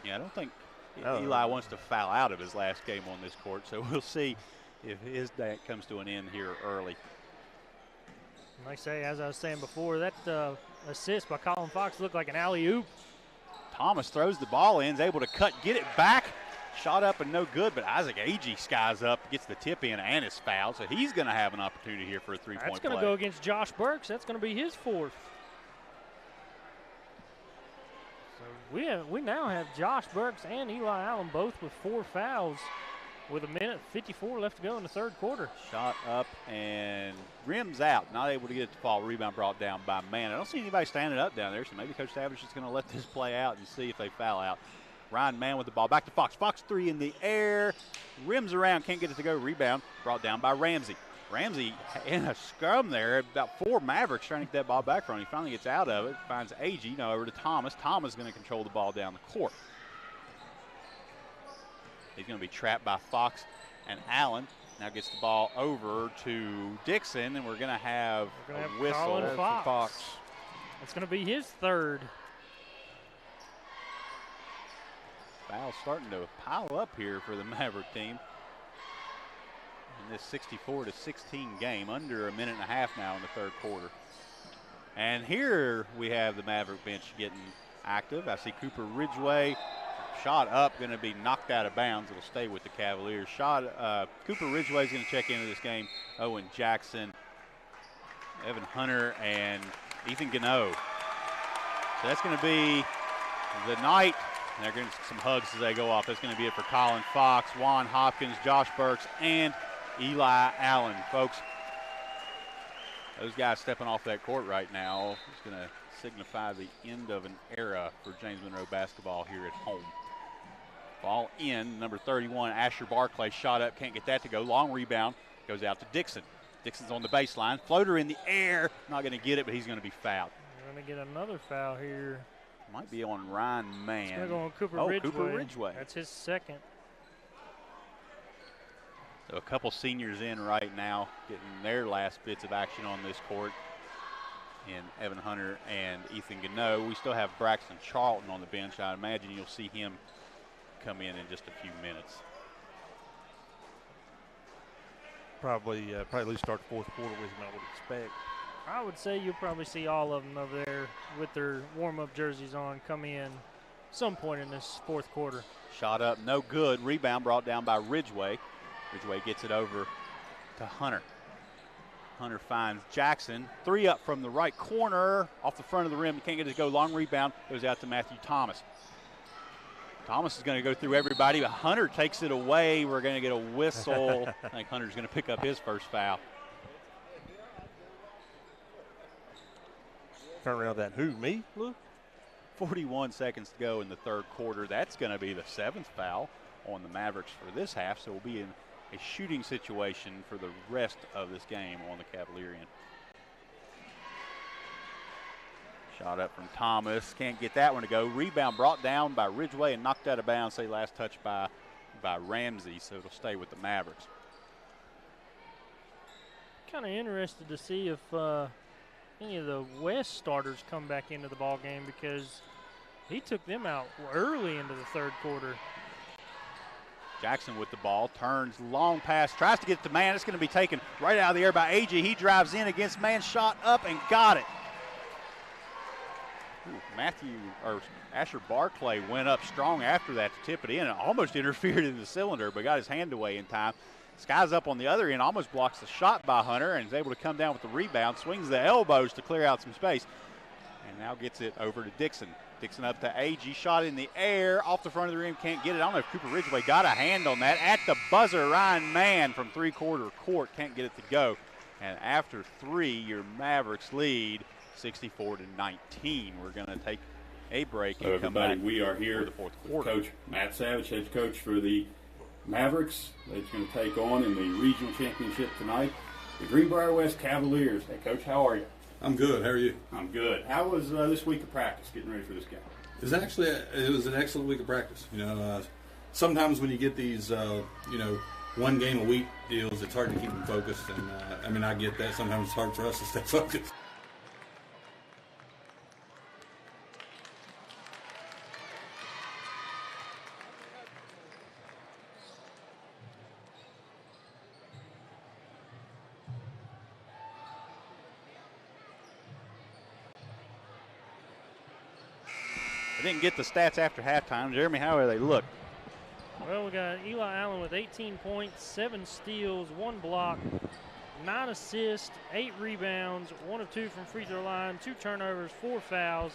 Yeah, I don't think Eli wants to foul out of his last game on this court, so we'll see if his day comes to an end here early. Like I say, as I was saying before, that assist by Colin Fox looked like an alley-oop. Thomas throws the ball in, is able to cut, get it back. Shot up and no good, but Isaac Agee skies up, gets the tip in and is fouled, so he's going to have an opportunity here for a 3-point play. That's going to go against Josh Burks. That's going to be his 4th. So we now have Josh Burks and Eli Allen both with 4 fouls with 1:54 left to go in the third quarter. Shot up and rims out. Not able to get it to fall. Rebound brought down by Mann. I don't see anybody standing up down there, so maybe Coach Savage is going to let this play out and see if they foul out. Ryan Mann with the ball. Back to Fox. Fox 3 in the air. Rims around. Can't get it to go. Rebound brought down by Ramsey. Ramsey in a scrum there, about 4 Mavericks trying to get that ball back from him. He finally gets out of it, finds Agee, now over to Thomas. Thomas is going to control the ball down the court. He's going to be trapped by Fox and Allen. Now gets the ball over to Dixon, and we're going to have a whistle Colin for Fox. It's going to be his third. Fouls starting to pile up here for the Maverick team. In this 64-16 game, under a minute and a half now in the third quarter. And here we have the Maverick bench getting active. I see Cooper Ridgway, shot up, going to be knocked out of bounds. It'll stay with the Cavaliers. Cooper Ridgway is going to check into this game. Owen Jackson, Evan Hunter, and Ethan Gano. So that's going to be the night. And they're going to get some hugs as they go off. That's going to be it for Colin Fox, Juan Hopkins, Josh Burks, and Eli Allen. Folks, those guys stepping off that court right now is going to signify the end of an era for James Monroe basketball here at home. Ball in, number 31, Asher Barclay, shot up, can't get that to go. Long rebound, goes out to Dixon. Dixon's on the baseline, floater in the air, not going to get it, but he's going to be fouled. We're going to get another foul here. Might be on Ryan Mann. It's going to go on Cooper Ridgway. Cooper Ridgway. That's his second. So a couple seniors in right now, getting their last bits of action on this court. And Evan Hunter and Ethan Gano. We still have Braxton Charlton on the bench. I imagine you'll see him come in just a few minutes. Probably at least start the fourth quarter with him, I would expect. I would say you'll probably see all of them over there with their warm-up jerseys on come in some point in this fourth quarter. Shot up, no good. Rebound brought down by Ridgway. Ridgway gets it over to Hunter. Hunter finds Jackson. 3 up from the right corner, off the front of the rim. Can't get it to go. Long rebound goes out to Matthew Thomas. Thomas is going to go through everybody, but Hunter takes it away. We're going to get a whistle. I think Hunter's going to pick up his first foul. Turn around that. Who, me? Look. 41 seconds to go in the third quarter. That's going to be the 7th foul on the Mavericks for this half, so we'll be in a shooting situation for the rest of this game on the Cavalier end. Shot up from Thomas, can't get that one to go. Rebound brought down by Ridgway and knocked out of bounds. Say last touch by Ramsey, so it'll stay with the Mavericks. Kind of interested to see if any of the West starters come back into the ball game, because he took them out early into the third quarter. Jackson with the ball, turns, long pass, tries to get it to Mann. It's going to be taken right out of the air by Agee. He drives in against Mann, shot up and got it. Ooh, Asher Barclay went up strong after that to tip it in and almost interfered in the cylinder, but got his hand away in time. Skies up on the other end, almost blocks the shot by Hunter and is able to come down with the rebound, swings the elbows to clear out some space, and now gets it over to Dixon. Dixon up to Agee, shot in the air, off the front of the rim, can't get it. I don't know if Cooper Ridgway got a hand on that. At the buzzer, Ryan Mann from three-quarter court, can't get it to go. And after 3, your Mavericks lead 64-19. We're going to take a break and come back. We are here for the fourth with quarter. Coach Matt Savage, head coach for the Mavericks. They're going to take on in the regional championship tonight the Greenbrier West Cavaliers. Hey, Coach, how are you? I'm good. How are you? I'm good. How was this week of practice, getting ready for this game? It was an excellent week of practice. Sometimes when you get these, one game a week deals, it's hard to keep them focused. And I get that. Sometimes it's hard for us to stay focused. I didn't get the stats after halftime. Jeremy, how do they look? Well, we got Eli Allen with 18 points, 7 steals, 1 block, 9 assists, 8 rebounds, 1 of 2 from free throw line, 2 turnovers, 4 fouls.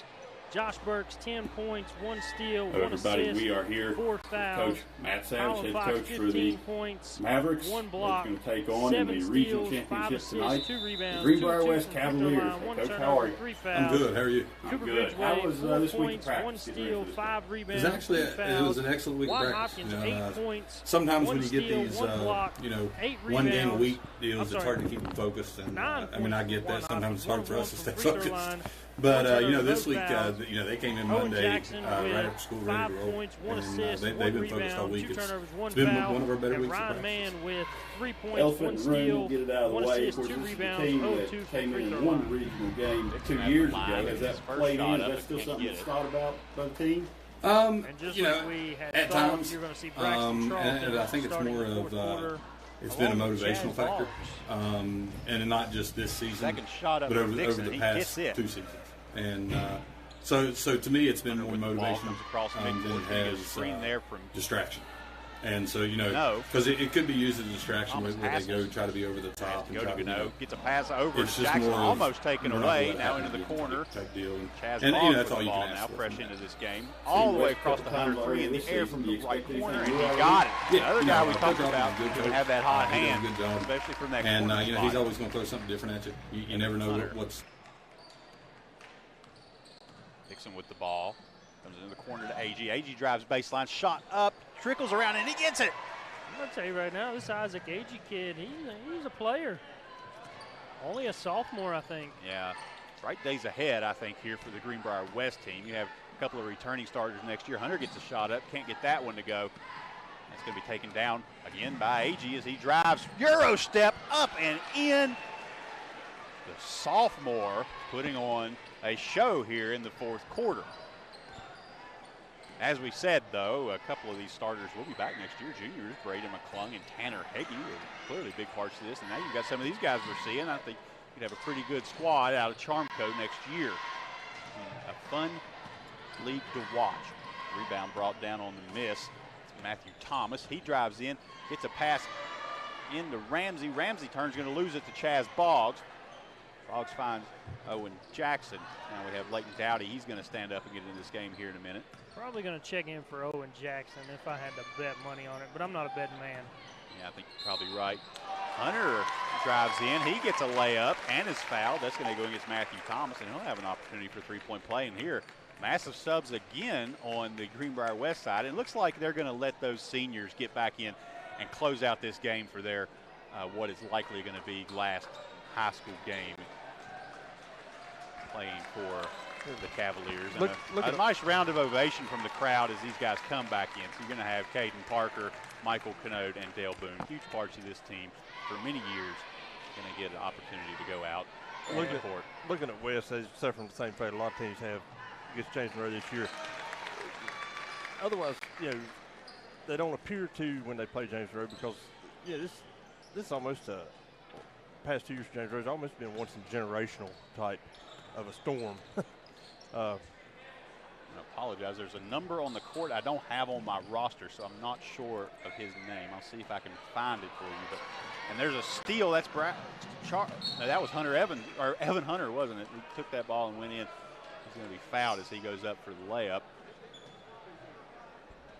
Josh Burks, 10 points, 1 steal, Hello 1 everybody, assist, we are here. 4 fouls. Coach Matt Savage, Colin head Fox, coach for 15 the points, Mavericks. 1 block, Going to take on in 7 the regional steals, 5 championship assists, tonight. 2 rebounds, The Greenbrier 2 West from free throw Cavaliers. line, 1 Coach, how turnover, are you? 3 I'm fouls. good. How are you? I'm Cooper good. Ridgeway, How was 4 this week of points, practice? 1 getting ready steal, for this 5 game? rebounds, It was actually 2 fouls. it was an excellent week of Wyatt practice. Hopkins, You know, 8 points. sometimes 1 when you get steal, these 1 block, 8 8 one game a rebounds. week deals, I'm it's sorry, hard to keep them focused. And 9 I mean, I get that. points for Sometimes it's Wyatt hard for us to Hopkins, stay 1 from free throw focused. line, But 1 you know, turnover, this no week, fouls. you know, they came in Owen Monday Jackson right with after school, ready 5 to roll. points, 1 And, assist, they've 1 been focused all rebound, week. 2 turnovers, 1 It's been foul. one of our better And weeks of Ryan practice. Mann with 3 points, Elephant 1 in the room, steal, we'll get it out of the 1 way. assist, Of 2 course, this is the rebounds, team 0-2 that from came free in throw and won line. the regional game Dixon 2 has years the ago. line. Has His that first played shot in? Is up that and still can't something get that's it. thought about by the team? And just You like know, we had at thought, times, you're going to see Braxton Charlton and I think it's starting more in the of fourth quarter, it's been a along with motivational Chaz factor, Boggs. and not just this season, Second shot up but for over Dixon, the he past gets it. 2 seasons. And so to me, it's been more When the ball motivation comes across the than midcourt, it he has gets screen there from distraction. And so, you know, No. because it could be used as a distraction where Thomas they go passes. try to be over the top and go try to to, you know, Gano, gets a pass over it's to just Jackson, more of, almost taken we're not away, gonna let now that into the happen corner. type deal. And Chaz you know, Boggs that's with all the you ball can now, ask for fresh from into that. this game. All the way across the 103 in the air from the You right expect corner, and anything he more got it. Yeah, Another you guy know, we talked Coach about Robertson, good can coach. have that hot He does a hand, good job. especially from that And corner you know, he's spot. always going to throw something different at you. You never know Hunter. what's. Dixon with the ball. Comes into the corner to AG. AG drives baseline, shot up, trickles around, and he gets it. I'm going to tell you right now, this Isaac Agee kid, he's a player. Only a sophomore, I think. Yeah, bright days ahead, I think, here for the Greenbrier West team. You have a couple of returning starters next year. Hunter gets a shot up, can't get that one to go. That's going to be taken down again by AG as he drives Euro step up and in. The sophomore putting on a show here in the fourth quarter. As we said, though, a couple of these starters will be back next year. Juniors, Braden McClung and Tanner Heggie are clearly big parts of this. And now you've got some of these guys we're seeing. I think you'd have a pretty good squad out of Charmco next year. A fun league to watch. Rebound brought down on the miss. It's Matthew Thomas. He drives in, gets a pass into Ramsey. Ramsey turns, going to lose it to Chaz Boggs. Boggs finds Owen Jackson. Now we have Leighton Dowdy. He's going to stand up and get into this game here in a minute. Probably going to check in for Owen Jackson if I had to bet money on it, but I'm not a betting man. Yeah, I think you're probably right. Hunter drives in. He gets a layup and is fouled. That's going to go against Matthew Thomas, and he'll have an opportunity for three-point play. And here, massive subs again on the Greenbrier West side. It looks like they're going to let those seniors get back in and close out this game for their what is likely going to be last high school game playing for the Cavaliers. And a nice round of ovation from the crowd as these guys come back in. So you're going to have Caden Parker, Michael Canode, and Dale Boone, huge parts of this team for many years, going to get an opportunity to go out on the court. Looking at West, they suffer from the same fate a lot of teams have against James Monroe this year. Otherwise, you know, they don't appear to when they play James Monroe because, yeah, this is almost past 2 years for James Monroe. It's almost been once in generational type of a storm. I apologize. There's a number on the court I don't have on my roster, so I'm not sure of his name. I'll see if I can find it for you. And there's a steal. That's no, that was Evan Hunter, wasn't it? He took that ball and went in. He's going to be fouled as he goes up for the layup.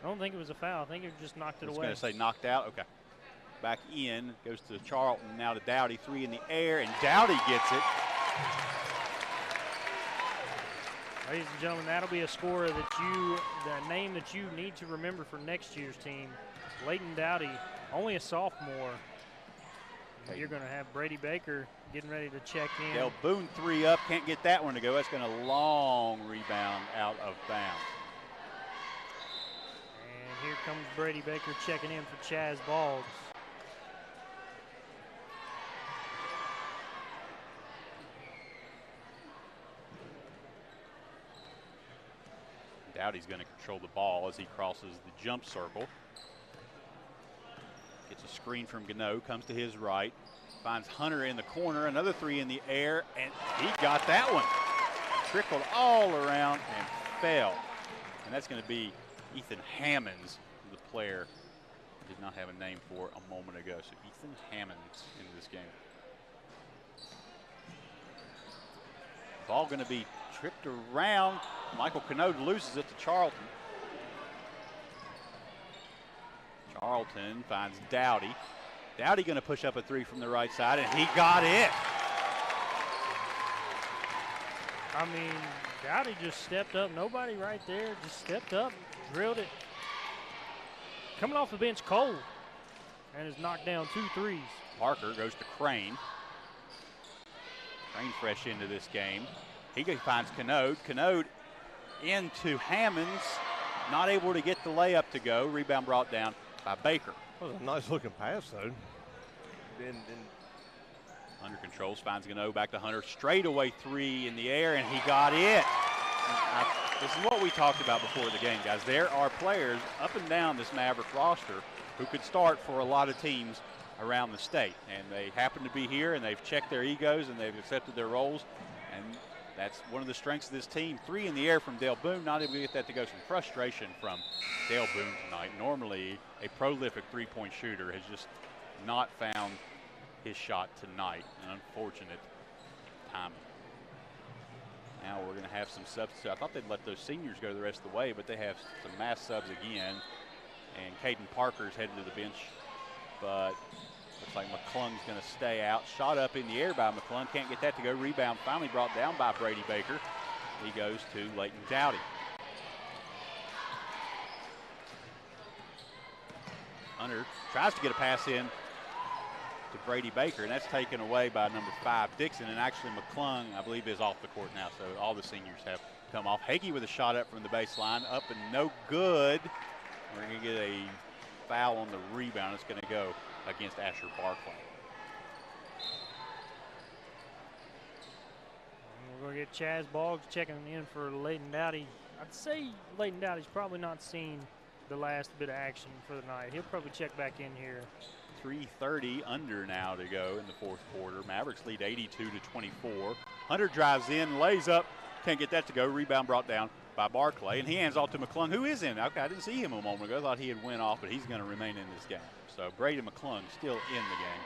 I don't think it was a foul. I think it just knocked it away. I was going to say knocked out. Okay. Back in, goes to Charlton, now to Dowdy. 3 in the air, and Dowdy gets it. Ladies and gentlemen, that'll be a scorer the name that you need to remember for next year's team. Leighton Dowdy, only a sophomore. You're going to have Brady Baker getting ready to check in. Dale Boone 3 up, can't get that one to go. That's going to long rebound out of bounds. And here comes Brady Baker checking in for Chaz Boggs. Dowdy's going to control the ball as he crosses the jump circle. Gets a screen from Gano, comes to his right, finds Hunter in the corner, another 3 in the air, and he got that one. Trickled all around and fell. And that's going to be Ethan Hammonds, the player I did not have a name for a moment ago. So Ethan Hammonds into this game. Ball going to be tripped around. Michael Canode loses it to Charlton. Charlton finds Dowdy. Dowdy going to push up a three from the right side, and he got it. I mean, Dowdy just stepped up. Nobody right there, just stepped up, drilled it. Coming off the bench cold, and has knocked down 2 threes. Parker goes to Crane. Crane fresh into this game. He finds Canode. Canode into Hammonds. Not able to get the layup to go. Rebound brought down by Baker. That was a nice looking pass, though. Hunter controls, finds Gano, back to Hunter. Straightaway three in the air, and he got it. Now, this is what we talked about before the game, guys. There are players up and down this Maverick roster who could start for a lot of teams around the state. And they happen to be here, and they've checked their egos, and they've accepted their roles. And that's one of the strengths of this team. Three in the air from Dale Boone. Not able to get that to go. Some frustration from Dale Boone tonight. Normally, a prolific three-point shooter has just not found his shot tonight. An unfortunate timing. Now we're going to have some substitutes. I thought they'd let those seniors go the rest of the way, but they have some mass subs again. And Caden Parker's headed to the bench, but looks like McClung's going to stay out. Shot up in the air by McClung. Can't get that to go. Rebound finally brought down by Brady Baker. He goes to Leighton Dowdy. Hunter tries to get a pass in to Brady Baker, and that's taken away by number 5, Dixon. And actually McClung, I believe, is off the court now, so all the seniors have come off. Hagee with a shot up from the baseline, up and no good. We're going to get a foul on the rebound. It's going to go against Asher Barclay. We're going to get Chaz Boggs checking in for Leighton Dowdy. I'd say Leighton Dowdy's probably not seen the last bit of action for the night. He'll probably check back in here. 3:30 under now to go in the fourth quarter. Mavericks lead 82-24. Hunter drives in, lays up, can't get that to go. Rebound brought down by Barclay, and he hands off to McClung, who is in. Okay, I didn't see him a moment ago. I thought he had went off, but he's going to remain in this game. So Brady McClung still in the game.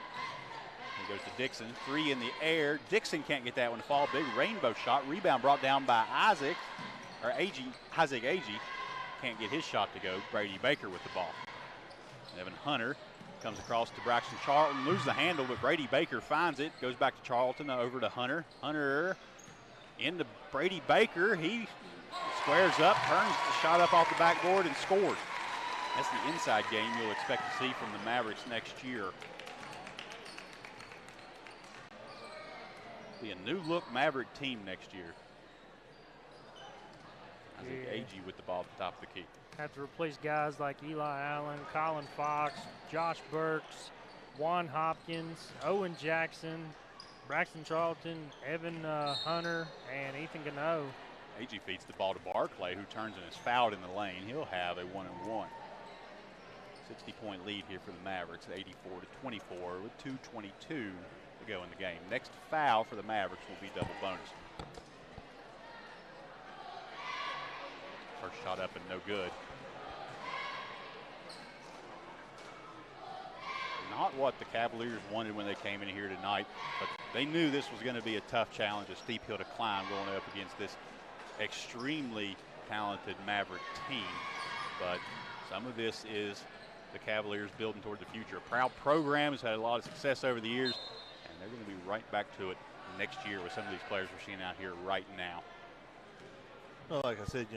He goes to Dixon, three in the air. Dixon can't get that one to fall. Big rainbow shot. Rebound brought down by Isaac Agee. Can't get his shot to go. Brady Baker with the ball. Evan Hunter comes across to Braxton Charlton, loses the handle, but Brady Baker finds it. Goes back to Charlton, over to Hunter. Hunter into Brady Baker. He squares up, turns the shot up off the backboard, and scores. That's the inside game you'll expect to see from the Mavericks next year. Be a new look Maverick team next year. Isaac Agee with the ball at the top of the key. Have to replace guys like Eli Allen, Colin Fox, Josh Burks, Juan Hopkins, Owen Jackson, Braxton Charlton, Evan Hunter, and Ethan Gano. Agee feeds the ball to Barclay, who turns and is fouled in the lane. He'll have a 1-and-1. 60-point lead here for the Mavericks, 84-24 with 2:22 to go in the game. Next foul for the Mavericks will be double bonus. First shot up and no good. Not what the Cavaliers wanted when they came in here tonight, but they knew this was going to be a tough challenge, a steep hill to climb going up against this extremely talented Maverick team. But some of this is the Cavaliers building toward the future. A proud program, has had a lot of success over the years, and they're going to be right back to it next year with some of these players we're seeing out here right now. Well, like I said,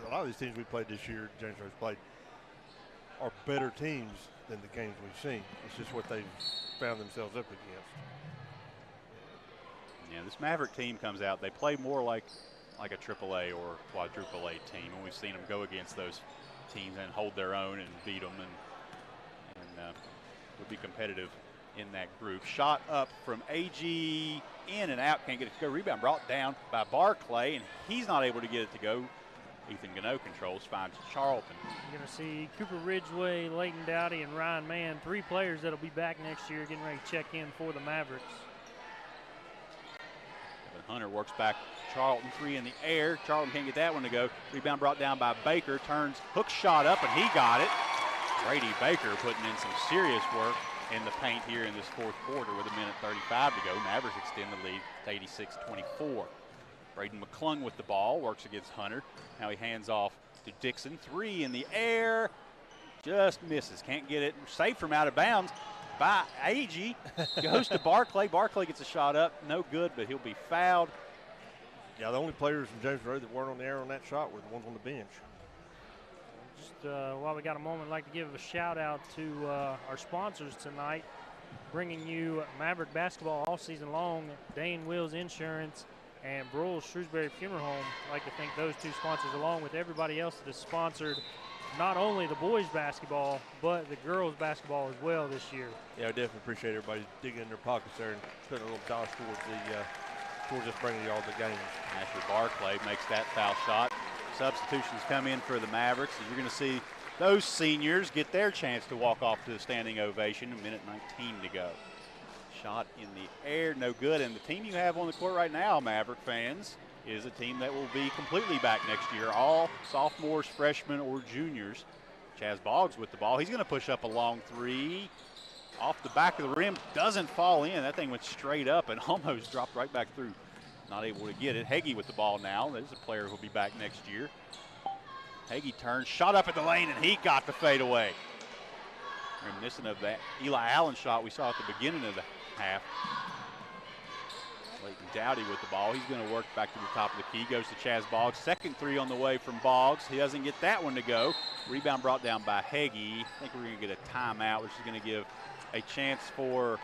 a lot of these teams we played this year, James Rose played, are better teams than the games we've seen. It's just what they've found themselves up against. Yeah, this Maverick team comes out, they play more like a AAA or quadruple A team, and we've seen them go against those teams and hold their own and beat them, and would be competitive in that group. Shot up from Agee, in and out, can't get it to go. Rebound brought down by Barclay, and he's not able to get it to go. Ethan Gano controls, finds Charlton. You're going to see Cooper Ridgeway, Leighton Dowdy, and Ryan Mann, 3 players that'll be back next year getting ready to check in for the Mavericks. Evan Hunter works back. Charlton, 3 in the air. Charlton can't get that one to go. Rebound brought down by Baker, turns, hook shot up, and he got it. Brady Baker putting in some serious work in the paint here in this fourth quarter with 1:35 to go. Mavericks extend the lead to 86-24. Braden McClung with the ball, works against Hunter. Now he hands off to Dixon. 3 in the air, just misses. Can't get it. Safe from out of bounds by Agee. Goes to Barclay. Barclay gets a shot up. No good, but he'll be fouled. Yeah, the only players from James Monroe that weren't on the air on that shot were the ones on the bench. Just while we got a moment, I'd like to give a shout out to our sponsors tonight, bringing you Maverick basketball all season long, Dane Wills Insurance and Bruhl Shrewsbury Funeral Home. I'd like to thank those two sponsors along with everybody else that has sponsored not only the boys basketball, but the girls basketball as well this year. Yeah, I definitely appreciate everybody digging in their pockets there and spending a little dollars towards us bringing y'all the games. Ashley Barclay makes that foul shot. Substitutions come in for the Mavericks, and you're going to see those seniors get their chance to walk off to the standing ovation. A minute 19 to go. Shot in the air, no good. And the team you have on the court right now, Maverick fans, is a team that will be completely back next year. All sophomores, freshmen, or juniors. Chaz Boggs with the ball. He's going to push up a long 3. Off the back of the rim, doesn't fall in. That thing went straight up and almost dropped right back through. Not able to get it. Hagee with the ball now. There's a player who'll be back next year. Hagee turns, shot up at the lane, and he got the fadeaway. Reminiscent of that Eli Allen shot we saw at the beginning of the half. Leighton Dowdy with the ball. He's going to work back to the top of the key. Goes to Chaz Boggs. Second 3 on the way from Boggs. He doesn't get that one to go. Rebound brought down by Hagee. I think we're going to get a timeout, which is going to give a chance for,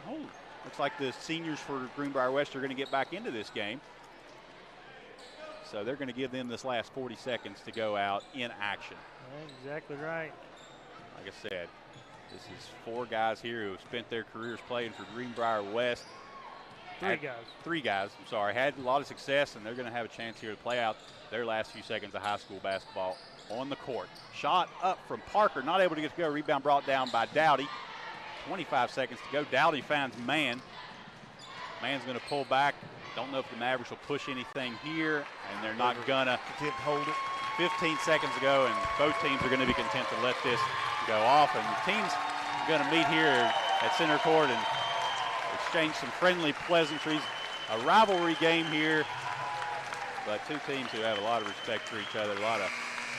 looks like the seniors for Greenbrier West are going to get back into this game. So they're going to give them this last 40 seconds to go out in action. Exactly right. Like I said, this is 4 guys here who have spent their careers playing for Greenbrier West. 3 guys, I'm sorry, had a lot of success, and they're going to have a chance here to play out their last few seconds of high school basketball on the court. Shot up from Parker, not able to get to go. Rebound brought down by Dowdy. 25 seconds to go. Dowdy finds Mann. Mann's going to pull back. Don't know if the Mavericks will push anything here, and they're not going to hold it. 15 seconds to go, and both teams are going to be content to let this go off. And the teams are going to meet here at center court and exchange some friendly pleasantries. A rivalry game here, but two teams who have a lot of respect for each other, a lot of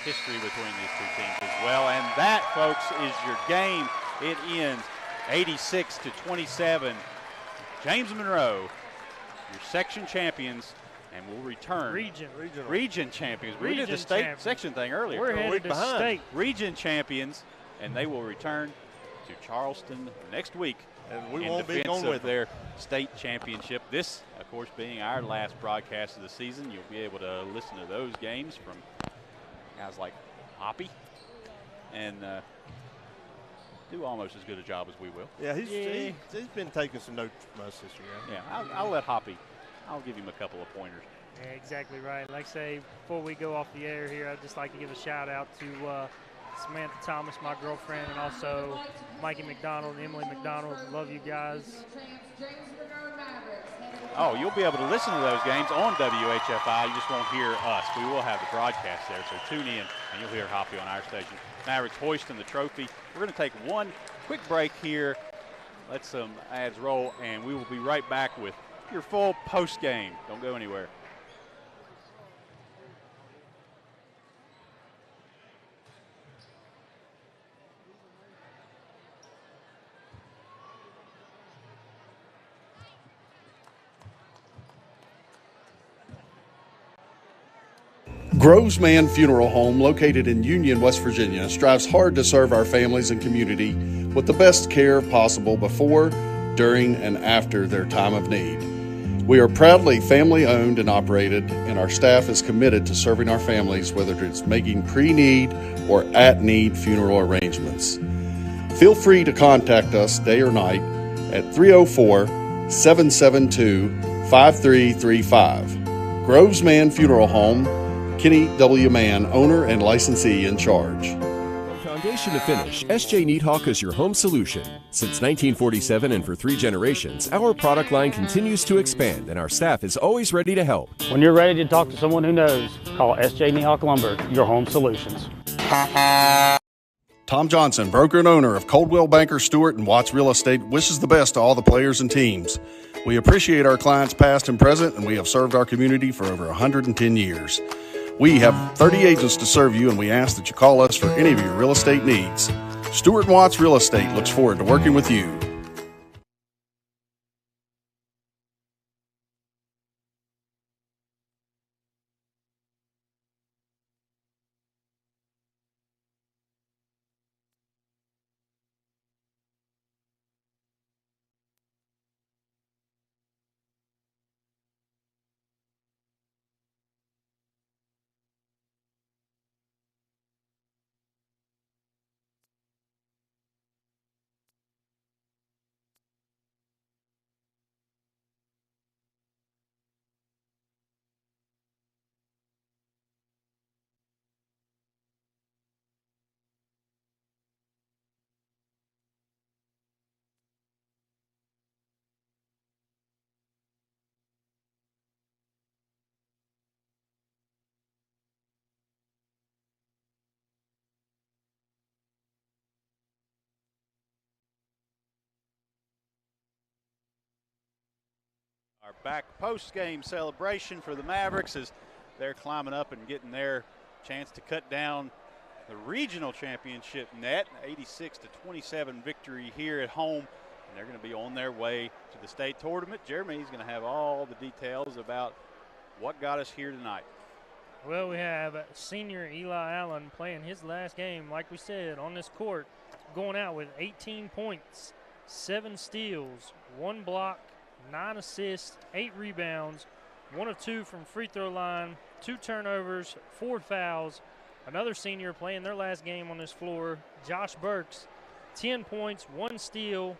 history between these two teams as well. And that, folks, is your game. It ends 86-27. James Monroe, your section champions, and will return. Region champions. We did the state section thing earlier. We're headed to state. Region champions, and they will return to Charleston next week. And we won't be going with their state championship. This, of course, being our last broadcast of the season. You'll be able to listen to those games from guys like Hoppy and do almost as good a job as we will. Yeah, he's been taking some notes from us this year. Yeah, I'll let Hoppy. I'll give him a couple of pointers. Yeah, exactly right. Like I say, before we go off the air here, I'd just like to give a shout out to Samantha Thomas, my girlfriend, and also Mikey McDonald and Emily McDonald. Love you guys. Oh, you'll be able to listen to those games on WHFI. You just won't hear us. We will have the broadcast there, so tune in and you'll hear Hoppy on our station. Mavericks hoisting the trophy. We're going to take one quick break here. Let some ads roll, and we will be right back with your full post game. Don't go anywhere. Groveman Funeral Home, located in Union, West Virginia, strives hard to serve our families and community with the best care possible before, during, and after their time of need. We are proudly family-owned and operated, and our staff is committed to serving our families, whether it's making pre-need or at-need funeral arrangements. Feel free to contact us day or night at 304-772-5335. Groveman Funeral Home, Kenny W. Mann, owner and licensee in charge. Foundation to finish, S.J. Needhawk is your home solution. Since 1947 and for 3 generations, our product line continues to expand and our staff is always ready to help. When you're ready to talk to someone who knows, call S.J. Needhawk Lumber, your home solutions. Tom Johnson, broker and owner of Coldwell Banker Stewart and Watts Real Estate, wishes the best to all the players and teams. We appreciate our clients past and present, and we have served our community for over 110 years. We have 30 agents to serve you, and we ask that you call us for any of your real estate needs. Stewart & Watts Real Estate looks forward to working with you. Our back post-game celebration for the Mavericks as they're climbing up and getting their chance to cut down the regional championship net. 86-27 victory here at home, and they're going to be on their way to the state tournament. Jeremy's going to have all the details about what got us here tonight. Well, we have senior Eli Allen playing his last game, like we said, on this court, going out with 18 points, 7 steals, 1 block, 9 assists, 8 rebounds, 1 of 2 from free throw line, 2 turnovers, 4 fouls. Another senior playing their last game on this floor, Josh Burks, 10 points, 1 steal,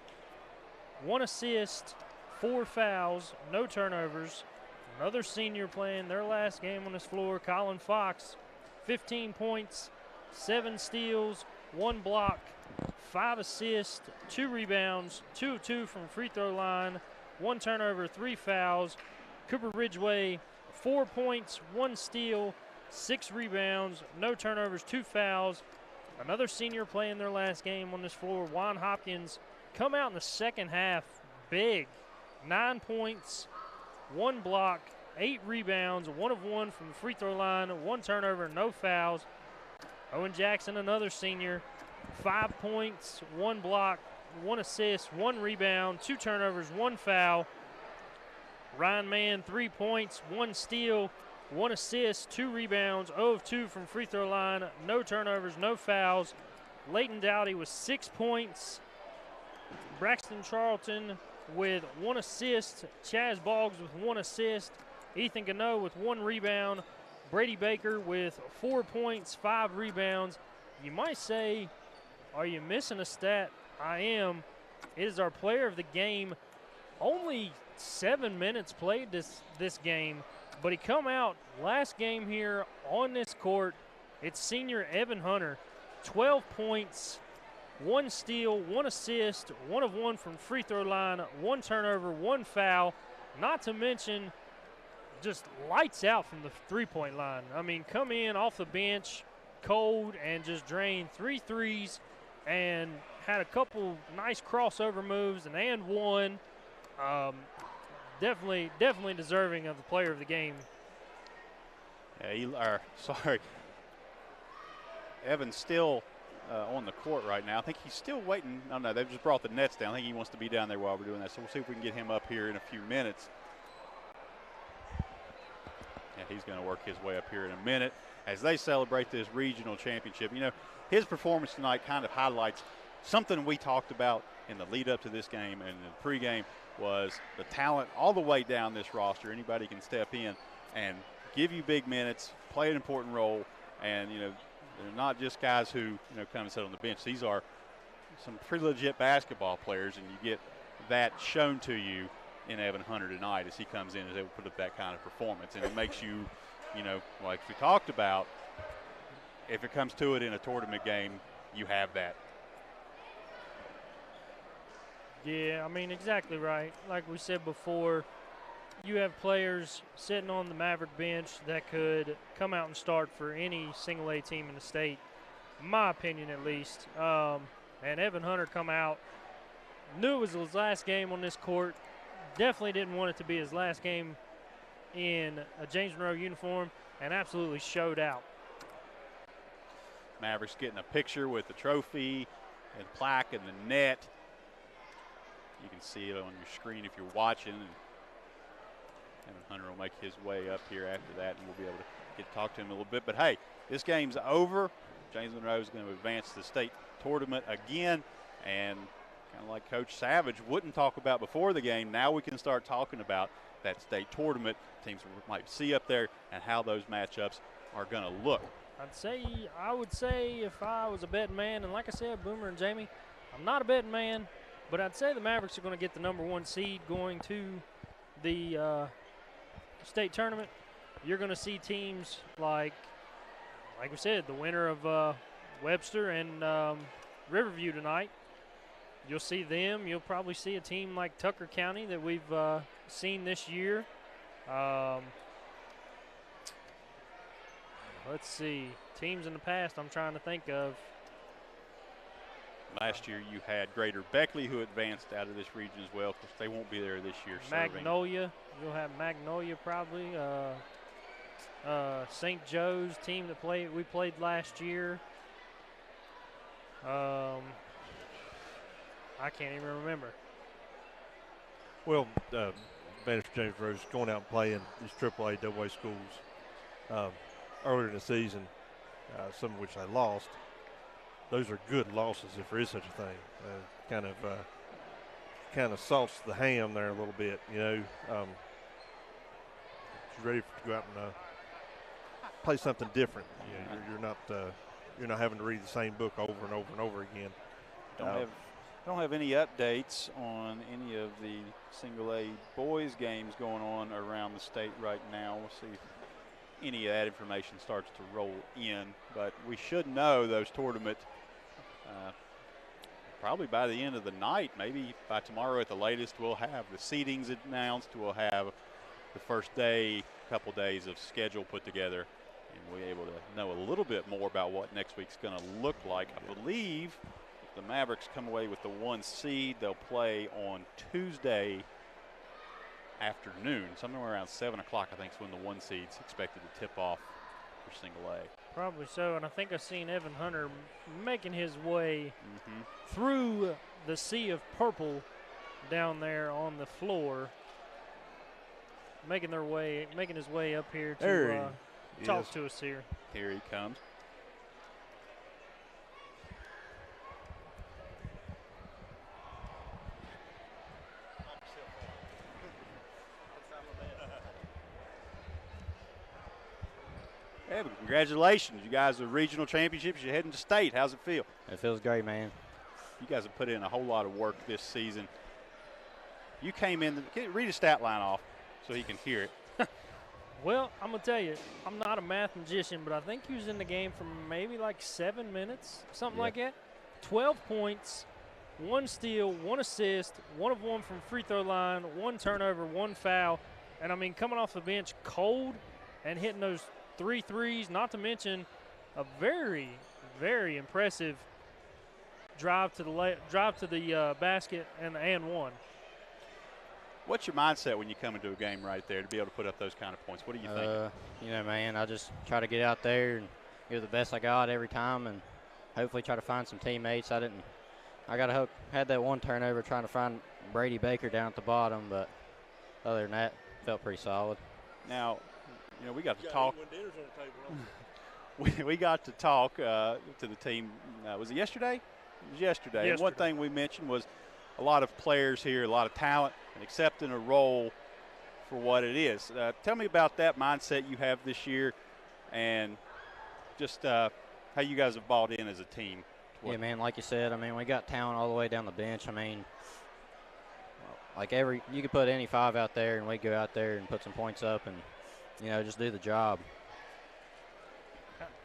1 assist, 4 fouls, no turnovers. Another senior playing their last game on this floor, Colin Fox, 15 points, 7 steals, 1 block, 5 assists, 2 rebounds, 2 of 2 from free throw line, 1 turnover, 3 fouls. Cooper Ridgeway, 4 points, 1 steal, 6 rebounds, no turnovers, 2 fouls. Another senior playing their last game on this floor, Juan Hopkins, come out in the second half big. 9 points, 1 block, 8 rebounds, 1 of 1 from the free throw line, 1 turnover, no fouls. Owen Jackson, another senior, 5 points, 1 block, 1 assist, 1 rebound, 2 turnovers, 1 foul. Ryan Mann, 3 points, 1 steal, 1 assist, 2 rebounds, 0 of 2 from free throw line, no turnovers, no fouls. Leighton Dowdy with 6 points. Braxton Charlton with 1 assist. Chaz Boggs with 1 assist. Ethan Gano with 1 rebound. Brady Baker with 4 points, 5 rebounds. You might say, are you missing a stat? I am. It is our player of the game. Only 7 minutes played this game, but he come out last game here on this court. It's senior Evan Hunter, 12 points, 1 steal, 1 assist, 1 of 1 from free throw line, 1 turnover, 1 foul. Not to mention just lights out from the three-point line. I mean, come in off the bench, cold, and just drain 3 threes, and had a couple nice crossover moves and one. Definitely deserving of the player of the game. Yeah, Evan's still on the court right now. I think he's still waiting. Oh, no, they've just brought the nets down. I think he wants to be down there while we're doing that. So we'll see if we can get him up here in a few minutes. Yeah, he's going to work his way up here in a minute as they celebrate this regional championship. You know, his performance tonight kind of highlights something we talked about in the lead up to this game and the pregame was the talent all the way down this roster. Anybody can step in and give you big minutes, play an important role, and, you know, they're not just guys who, you know, come and sit on the bench. These are some pretty legit basketball players, and you get that shown to you in Evan Hunter tonight as he comes in and is able to put up that kind of performance. And it makes you, you know, like we talked about, if it comes to it in a tournament game, you have that. Yeah, I mean, exactly right. Like we said before, you have players sitting on the Maverick bench that could come out and start for any single A team in the state, in my opinion at least. And Evan Hunter come out, knew it was his last game on this court, definitely didn't want it to be his last game in a James Monroe uniform, and absolutely showed out. Mavericks getting a picture with the trophy and plaque in the net. You can see it on your screen if you're watching. And Evan Hunter will make his way up here after that, and we'll be able to get to talk to him a little bit. But, hey, this game's over. James Monroe is going to advance to the state tournament again. And kind of like Coach Savage wouldn't talk about before the game, now we can start talking about that state tournament, teams we might see up there, and how those matchups are going to look. I would say if I was a betting man, and like I said, Boomer and Jamie, I'm not a betting man, but I'd say the Mavericks are going to get the #1 seed going to the state tournament. You're going to see teams like we said, the winner of Webster and Riverview tonight. You'll see them. You'll probably see a team like Tucker County that we've seen this year. Let's see. Teams in the past I'm trying to think of. Last year you had Greater Beckley, who advanced out of this region as well. Of course, they won't be there this year. Magnolia. You'll have Magnolia probably. St. Joe's team that we played last year. I can't even remember. Well, Bannister James Rose going out and playing these AAA, AA schools earlier in the season, some of which they lost. Those are good losses, if there is such a thing. Kind of salts the ham there a little bit, you know. She's ready to go out and play something different. You know, you're not having to read the same book over and over and over again. Don't have any updates on any of the single A boys games going on around the state right now. We'll see if any of that information starts to roll in, but we should know those tournament probably by the end of the night, maybe by tomorrow at the latest. We'll have the seedings announced. We'll have the first day, couple days of schedule put together, and we'll be able to know a little bit more about what next week's going to look like. I believe if the Mavericks come away with the 1 seed, they'll play on Tuesday afternoon, somewhere around 7 o'clock. I think is when the 1 seed's expected to tip off for single A. Probably so, and I think I've seen Evan Hunter making his way through the sea of purple down there on the floor, making his way up here to talk to us here. Here he comes. Hey, but congratulations. You guys are regional championships. You're heading to state. How's it feel? It feels great, man. You guys have put in a whole lot of work this season. You came in. Read a stat line off so he can hear it. Well, I'm going to tell you, I'm not a math magician, but I think he was in the game for maybe like 7 minutes, something like that. 12 points, 1 steal, 1 assist, 1 of 1 from free throw line, 1 turnover, 1 foul. And, I mean, coming off the bench cold and hitting those 3 threes, not to mention a very, very impressive drive to the basket and one. What's your mindset when you come into a game right there to be able to put up those kind of points? What do you think? You know, man, I just try to get out there and give the best I got every time, and hopefully try to find some teammates. I had that 1 turnover trying to find Brady Baker down at the bottom, but other than that, felt pretty solid. Now, you know, we got to talk. We got to talk to the team. Was it yesterday? It was yesterday. And one thing we mentioned was a lot of players here, a lot of talent, and accepting a role for what it is. Tell me about that mindset you have this year, and just how you guys have bought in as a team. Yeah, man, like you said, I mean, we got talent all the way down the bench. I mean, like you could put any 5 out there, and we go out there and put some points up and, you know, just do the job.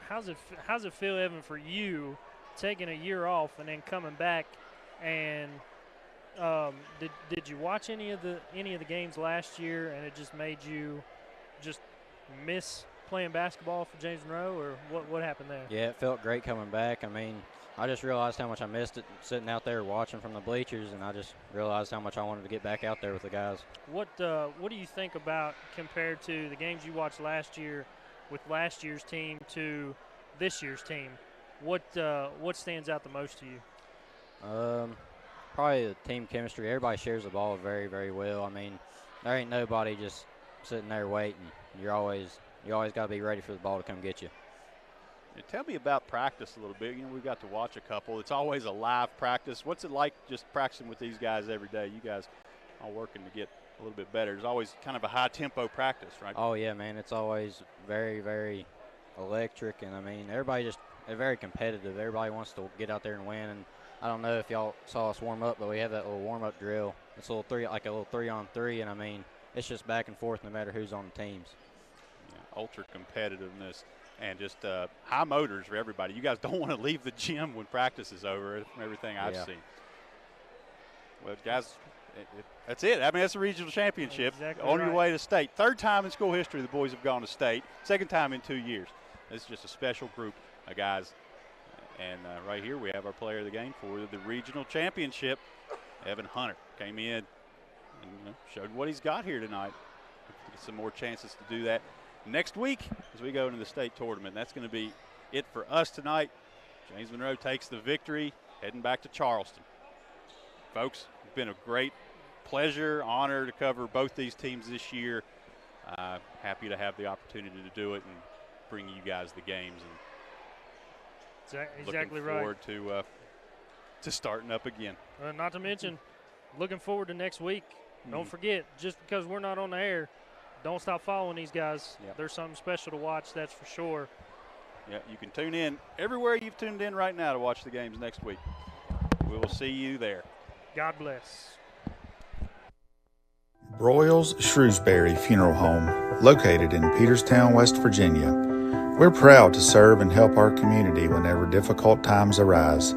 How's it feel, Evan, for you taking a year off and then coming back? And did you watch any of the games last year, and it just made you just miss playing basketball for James Monroe, or what happened there? Yeah, it felt great coming back. I mean, I just realized how much I missed it sitting out there watching from the bleachers, and I just realized how much I wanted to get back out there with the guys. What do you think about compared to the games you watched last year with last year's team to this year's team? What stands out the most to you? Probably the team chemistry. Everybody shares the ball very, very well. I mean, there ain't nobody just sitting there waiting. You always got to be ready for the ball to come get you. Tell me about practice a little bit. You know, we've got to watch a couple. It's always a live practice. What's it like just practicing with these guys every day? You guys are working to get a little bit better. It's always kind of a high-tempo practice, right? Oh, yeah, man. It's always very, very electric. And, I mean, they're very competitive. Everybody wants to get out there and win. And I don't know if y'all saw us warm up, but we have that little warm-up drill. It's a little 3-on-3, and, I mean, it's just back and forth no matter who's on the teams. Yeah, ultra competitiveness. And just high motors for everybody. You guys don't want to leave the gym when practice is over, from everything I've seen. Well, guys, that's it. I mean, that's a regional championship on your way to state. Third time in school history the boys have gone to state. Second time in 2 years. It's just a special group of guys. And right here we have our player of the game for the regional championship. Evan Hunter came in and showed what he's got here tonight. Get some more chances to do that next week as we go into the state tournament. That's going to be it for us tonight. James Monroe takes the victory, heading back to Charleston. Folks, it's been a great pleasure, honor to cover both these teams this year. Happy to have the opportunity to do it and bring you guys the games. And exactly looking forward to starting up again. Not to mention, looking forward to next week. Don't forget, just because we're not on the air, don't stop following these guys. Yep. There's something special to watch, that's for sure. Yeah, you can tune in everywhere you've tuned in right now to watch the games next week. We will see you there. God bless. Broyles Shrewsbury Funeral Home, located in Peterstown, West Virginia. We're proud to serve and help our community whenever difficult times arise.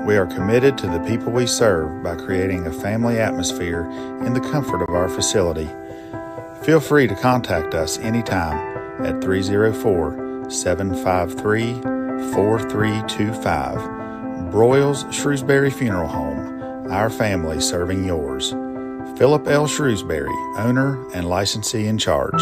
We are committed to the people we serve by creating a family atmosphere in the comfort of our facility. Feel free to contact us anytime at 304-753-4325. Broyles Shrewsbury Funeral Home, our family serving yours. Philip L. Shrewsbury, owner and licensee in charge.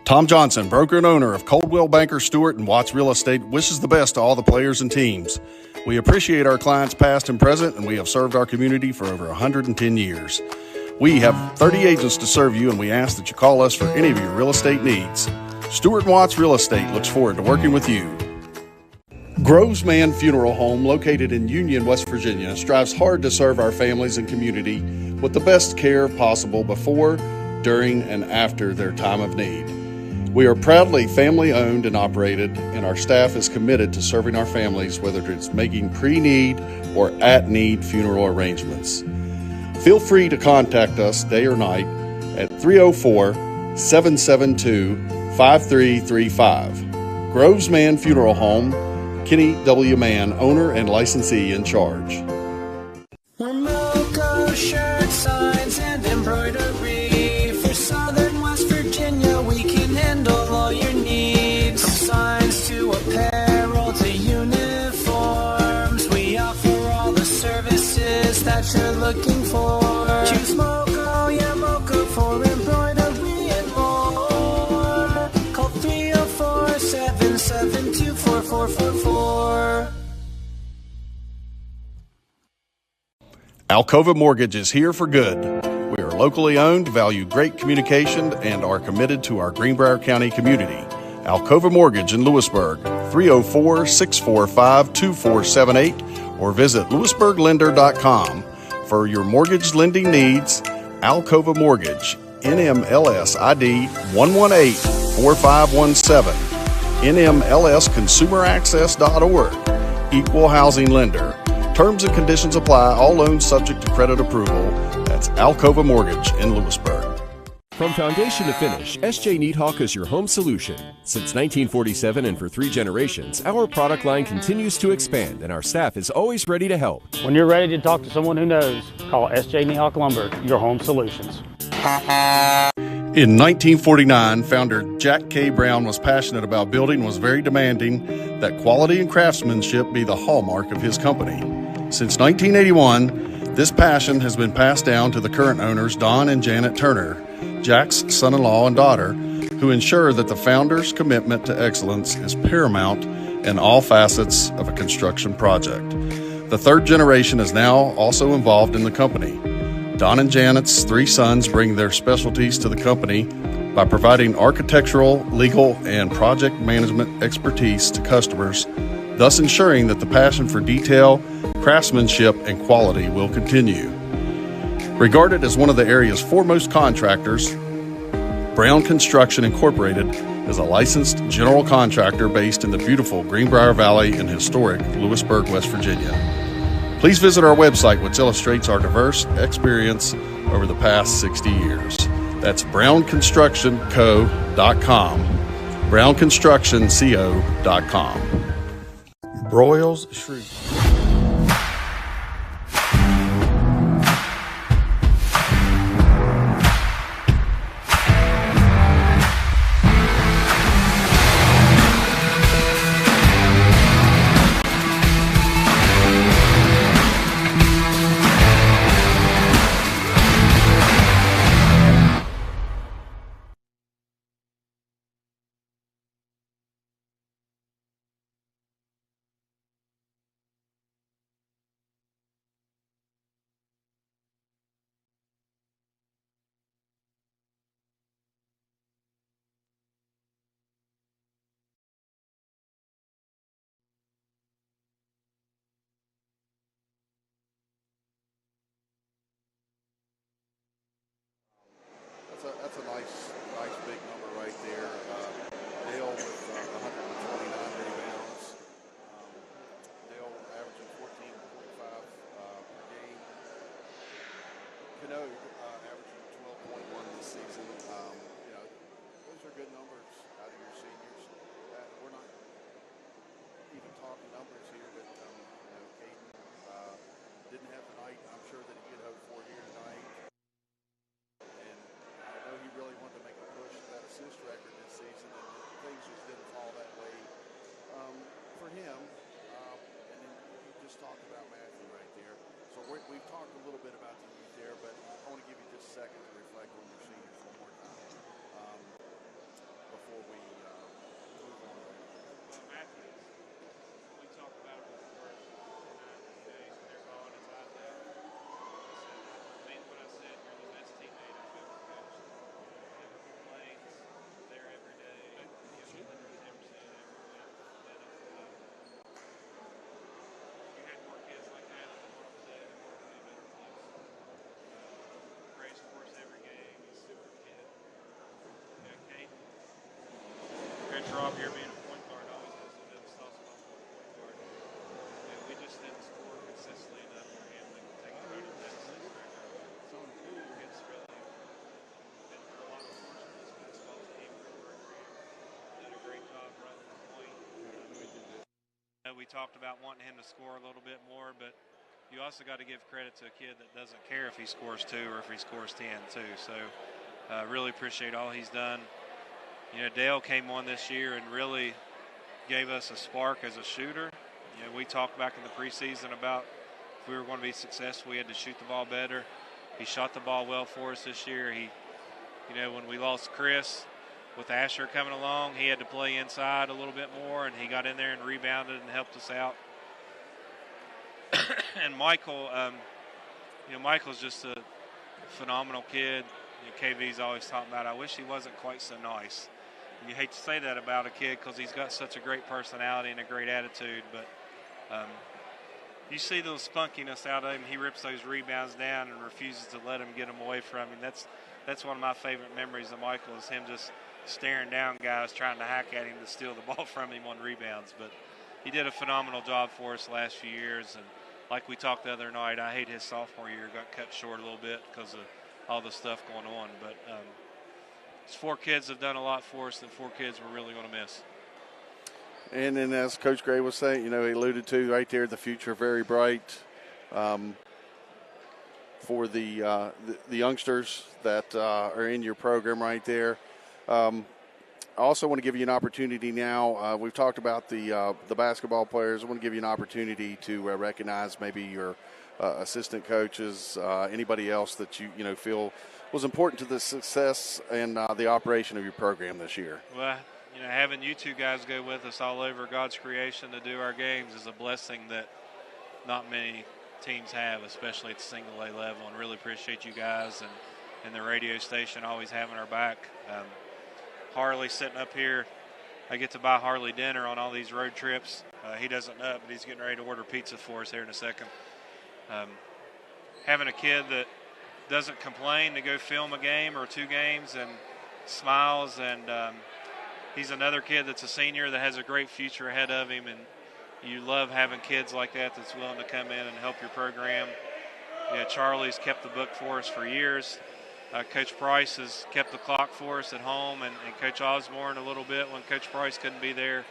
Tom Johnson, broker and owner of Coldwell Banker Stewart and Watts Real Estate, wishes the best to all the players and teams. We appreciate our clients past and present, and we have served our community for over 110 years. We have 30 agents to serve you, and we ask that you call us for any of your real estate needs. Stewart and Watts Real Estate looks forward to working with you. Groveman Funeral Home, located in Union, West Virginia, strives hard to serve our families and community with the best care possible before, during, and after their time of need. We are proudly family-owned and operated, and our staff is committed to serving our families, whether it's making pre-need or at-need funeral arrangements. Feel free to contact us day or night at 304-772-5335. Groveman Funeral Home, Kenny W. Mann, owner and licensee in charge. Monroe shirt signs and embroidery for Southern West Virginia. We can handle all your needs, from signs to apparel to uniforms. We offer all the services that you're looking for. Choose Moco, yeah, Moco for embroidery and more. Call 304-772-4444. Alcova Mortgage is here for good. We are locally owned, value great communication, and are committed to our Greenbrier County community. Alcova Mortgage in Lewisburg, 304-645-2478, or visit lewisburglender.com. For your mortgage lending needs, Alcova Mortgage, NMLS ID 118-4517, NMLSconsumeraccess.org, Equal Housing Lender. Terms and conditions apply, all loans subject to credit approval. That's Alcova Mortgage in Lewisburg. From foundation to finish, SJ Needhawk is your home solution. Since 1947 and for 3 generations, our product line continues to expand and our staff is always ready to help. When you're ready to talk to someone who knows, call SJ Needhawk Lumber, your home solutions. In 1949, founder Jack K. Brown was passionate about building and was very demanding that quality and craftsmanship be the hallmark of his company. Since 1981, this passion has been passed down to the current owners, Don and Janet Turner, Jack's son-in-law and daughter, who ensure that the founder's commitment to excellence is paramount in all facets of a construction project. The third generation is now also involved in the company. Don and Janet's 3 sons bring their specialties to the company by providing architectural, legal, and project management expertise to customers, thus ensuring that the passion for detail, craftsmanship, and quality will continue. Regarded as one of the area's foremost contractors, Brown Construction Incorporated is a licensed general contractor based in the beautiful Greenbrier Valley in historic Lewisburg, West Virginia. Please visit our website, which illustrates our diverse experience over the past 60 years. That's brownconstructionco.com, brownconstructionco.com. Broyles Shrew. That's a nice big number right there. Dale with 129 rebounds. Dale averaging 14.5 per game. Cano averaging 12.1 this season. Those are good numbers out of your seniors. We're not even talking numbers here, but Caden didn't have the night I'm sure that he could hope for here tonight. He really wanted to make a push to that assist record this season, and things just didn't fall that way for him. And then you just talked about Matthew right there. So we've talked a little bit about the youth there, but I want to give you just a second to reflect on your seniors one more time before we move on. Matthew, we talked about it before. 90 days, and they're gone. It's out there. I mean what I said. You're the best teammate I've ever coached. There every day, 110% every week. You had more kids like that in the world today, the world would be a better place. Praise for us every game. He's a super kid. Yeah, Kate. Good job here being a point guard. Always has a bit of soft spot for a point guard. And we just didn't score consistently enough for him to take it out of that assist record. So it's really been a lot of force for this basketball team. Did a great job running the point. We talked about wanting him to score a little bit more, but you also got to give credit to a kid that doesn't care if he scores 2 or if he scores 10 too. So really appreciate all he's done. Dale came on this year and really gave us a spark as a shooter. We talked back in the preseason about if we were going to be successful, we had to shoot the ball better. He shot the ball well for us this year. When we lost Chris, with Asher coming along, he had to play inside a little bit more, and he got in there and rebounded and helped us out. And Michael, Michael's just a phenomenal kid. KV's always talking about, I wish he wasn't quite so nice. And you hate to say that about a kid because he's got such a great personality and a great attitude, but you see the spunkiness out of him. He rips those rebounds down and refuses to let him get them away from him. That's one of my favorite memories of Michael is him just staring down guys trying to hack at him to steal the ball from him on rebounds. But he did a phenomenal job for us the last few years. And like we talked the other night, I hate his sophomore year got cut short a little bit because of all the stuff going on. But these 4 kids have done a lot for us, and 4 kids we're really going to miss. And then as Coach Gray was saying, he alluded to right there, the future very bright. for the youngsters that are in your program right there. I also want to give you an opportunity now. We've talked about the basketball players. I want to give you an opportunity to recognize maybe your assistant coaches, anybody else that you feel was important to the success and the operation of your program this year. Well, having you two guys go with us all over God's creation to do our games is a blessing that not many teams have, especially at the single A level, and really appreciate you guys and the radio station always having our back. Harley sitting up here, I get to buy Harley dinner on all these road trips. He doesn't know, but he's getting ready to order pizza for us here in a second. Having a kid that doesn't complain to go film a game or 2 games and smiles, and he's another kid that's a senior that has a great future ahead of him, and you love having kids like that that's willing to come in and help your program. Charlie's kept the book for us for years. Coach Price has kept the clock for us at home, and Coach Osborne a little bit when Coach Price couldn't be there.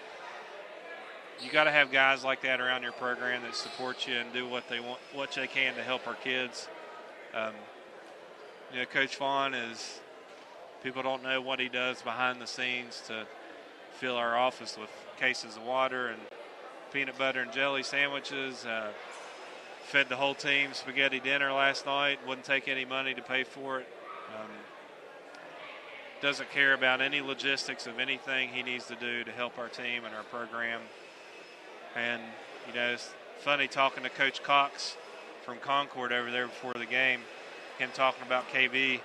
You got to have guys like that around your program that support you and do what they want, what they can to help our kids. Coach Vaughn is, people don't know what he does behind the scenes to fill our office with cases of water and peanut butter and jelly sandwiches. Fed the whole team spaghetti dinner last night. Wouldn't take any money to pay for it. Doesn't care about any logistics of anything he needs to do to help our team and our program. And, it's funny talking to Coach Cox from Concord over there before the game, him talking about KB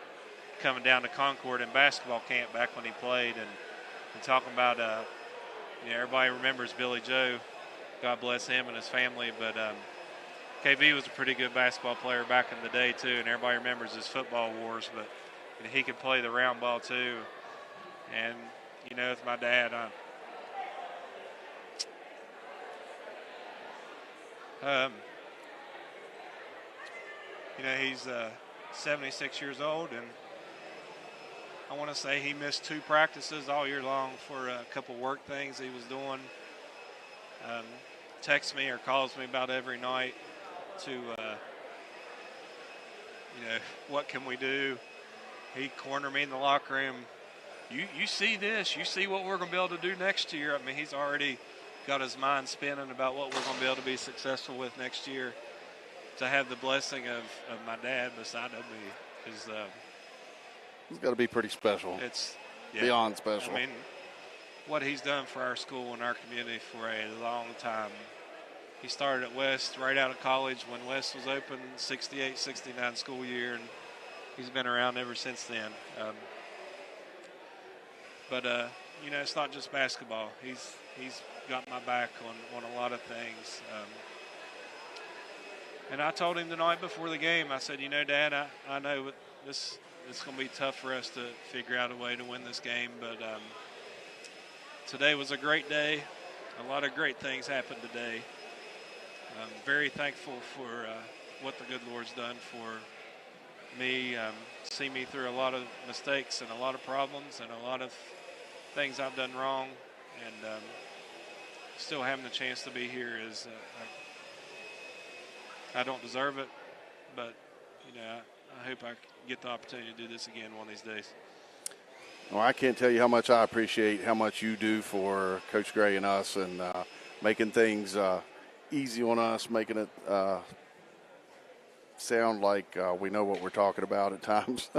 coming down to Concord in basketball camp back when he played, and talking about, everybody remembers Billy Joe, God bless him and his family, but KB was a pretty good basketball player back in the day too, and everybody remembers his football wars, but he could play the round ball too. And, with my dad, he's 76 years old, and I want to say he missed 2 practices all year long for a couple work things he was doing. Texts me or calls me about every night to, what can we do? He cornered me in the locker room. You see this. You see what we're going to be able to do next year. I mean, he's already got his mind spinning about what we're going to be able to be successful with next year. To have the blessing of my dad beside of me is it's got to be pretty special. It's beyond special. I mean, what he's done for our school and our community for a long time. He started at West right out of college when West was open, 68, 69 school year, and he's been around ever since then. But it's not just basketball. He's got my back on a lot of things. And I told him the night before the game, I said, Dad, I know it's going to be tough for us to figure out a way to win this game, but today was a great day. A lot of great things happened today. I'm very thankful for what the good Lord's done for me. See me through a lot of mistakes and a lot of problems and a lot of things I've done wrong, and still having the chance to be here is I don't deserve it, but I hope I get the opportunity to do this again one of these days. Well, I can't tell you how much I appreciate how much you do for Coach Gray and us, and making things easy on us, making it sound like we know what we're talking about at times.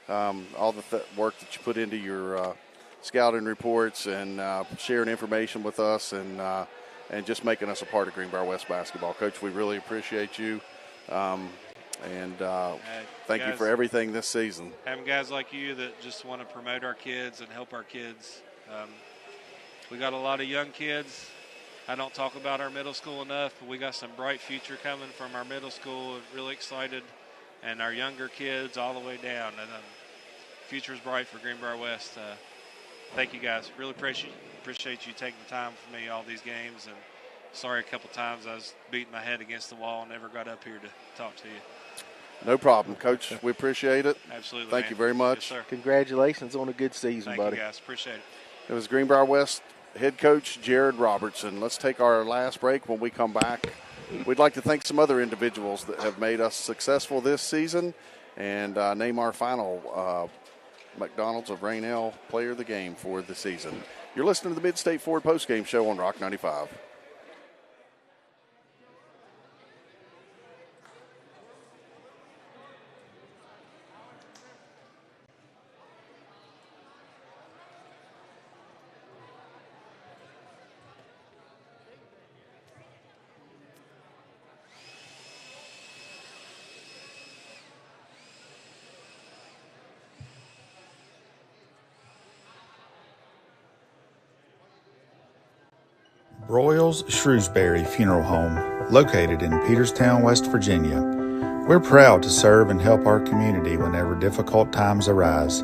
All the work that you put into your scouting reports and sharing information with us, and just making us a part of Greenbrier West basketball. Coach, we really appreciate you, and thank you for everything this season. Having guys like you that just want to promote our kids and help our kids. We got a lot of young kids. I don't talk about our middle school enough, but we got some bright future coming from our middle school. Really excited, and our younger kids all the way down. And future's bright for Greenbrier West. Thank you guys. Really appreciate you taking the time for me all these games. And sorry a couple times I was beating my head against the wall and never got up here to talk to you. No problem, Coach. We appreciate it. Absolutely. Thank you very much. Yes, sir. Congratulations on a good season, Thank buddy. you guys. Appreciate it. It was Greenbrier West head coach Jared Robertson. Let's take our last break. When we come back, We'd like to thank some other individuals that have made us successful this season and name our final McDonald's of Rainelle Player of the Game for the season. You're listening to the Mid-State Ford Postgame Show on Rock 95. Broyles Shrewsbury Funeral Home, located in Peterstown, West Virginia. We're proud to serve and help our community whenever difficult times arise.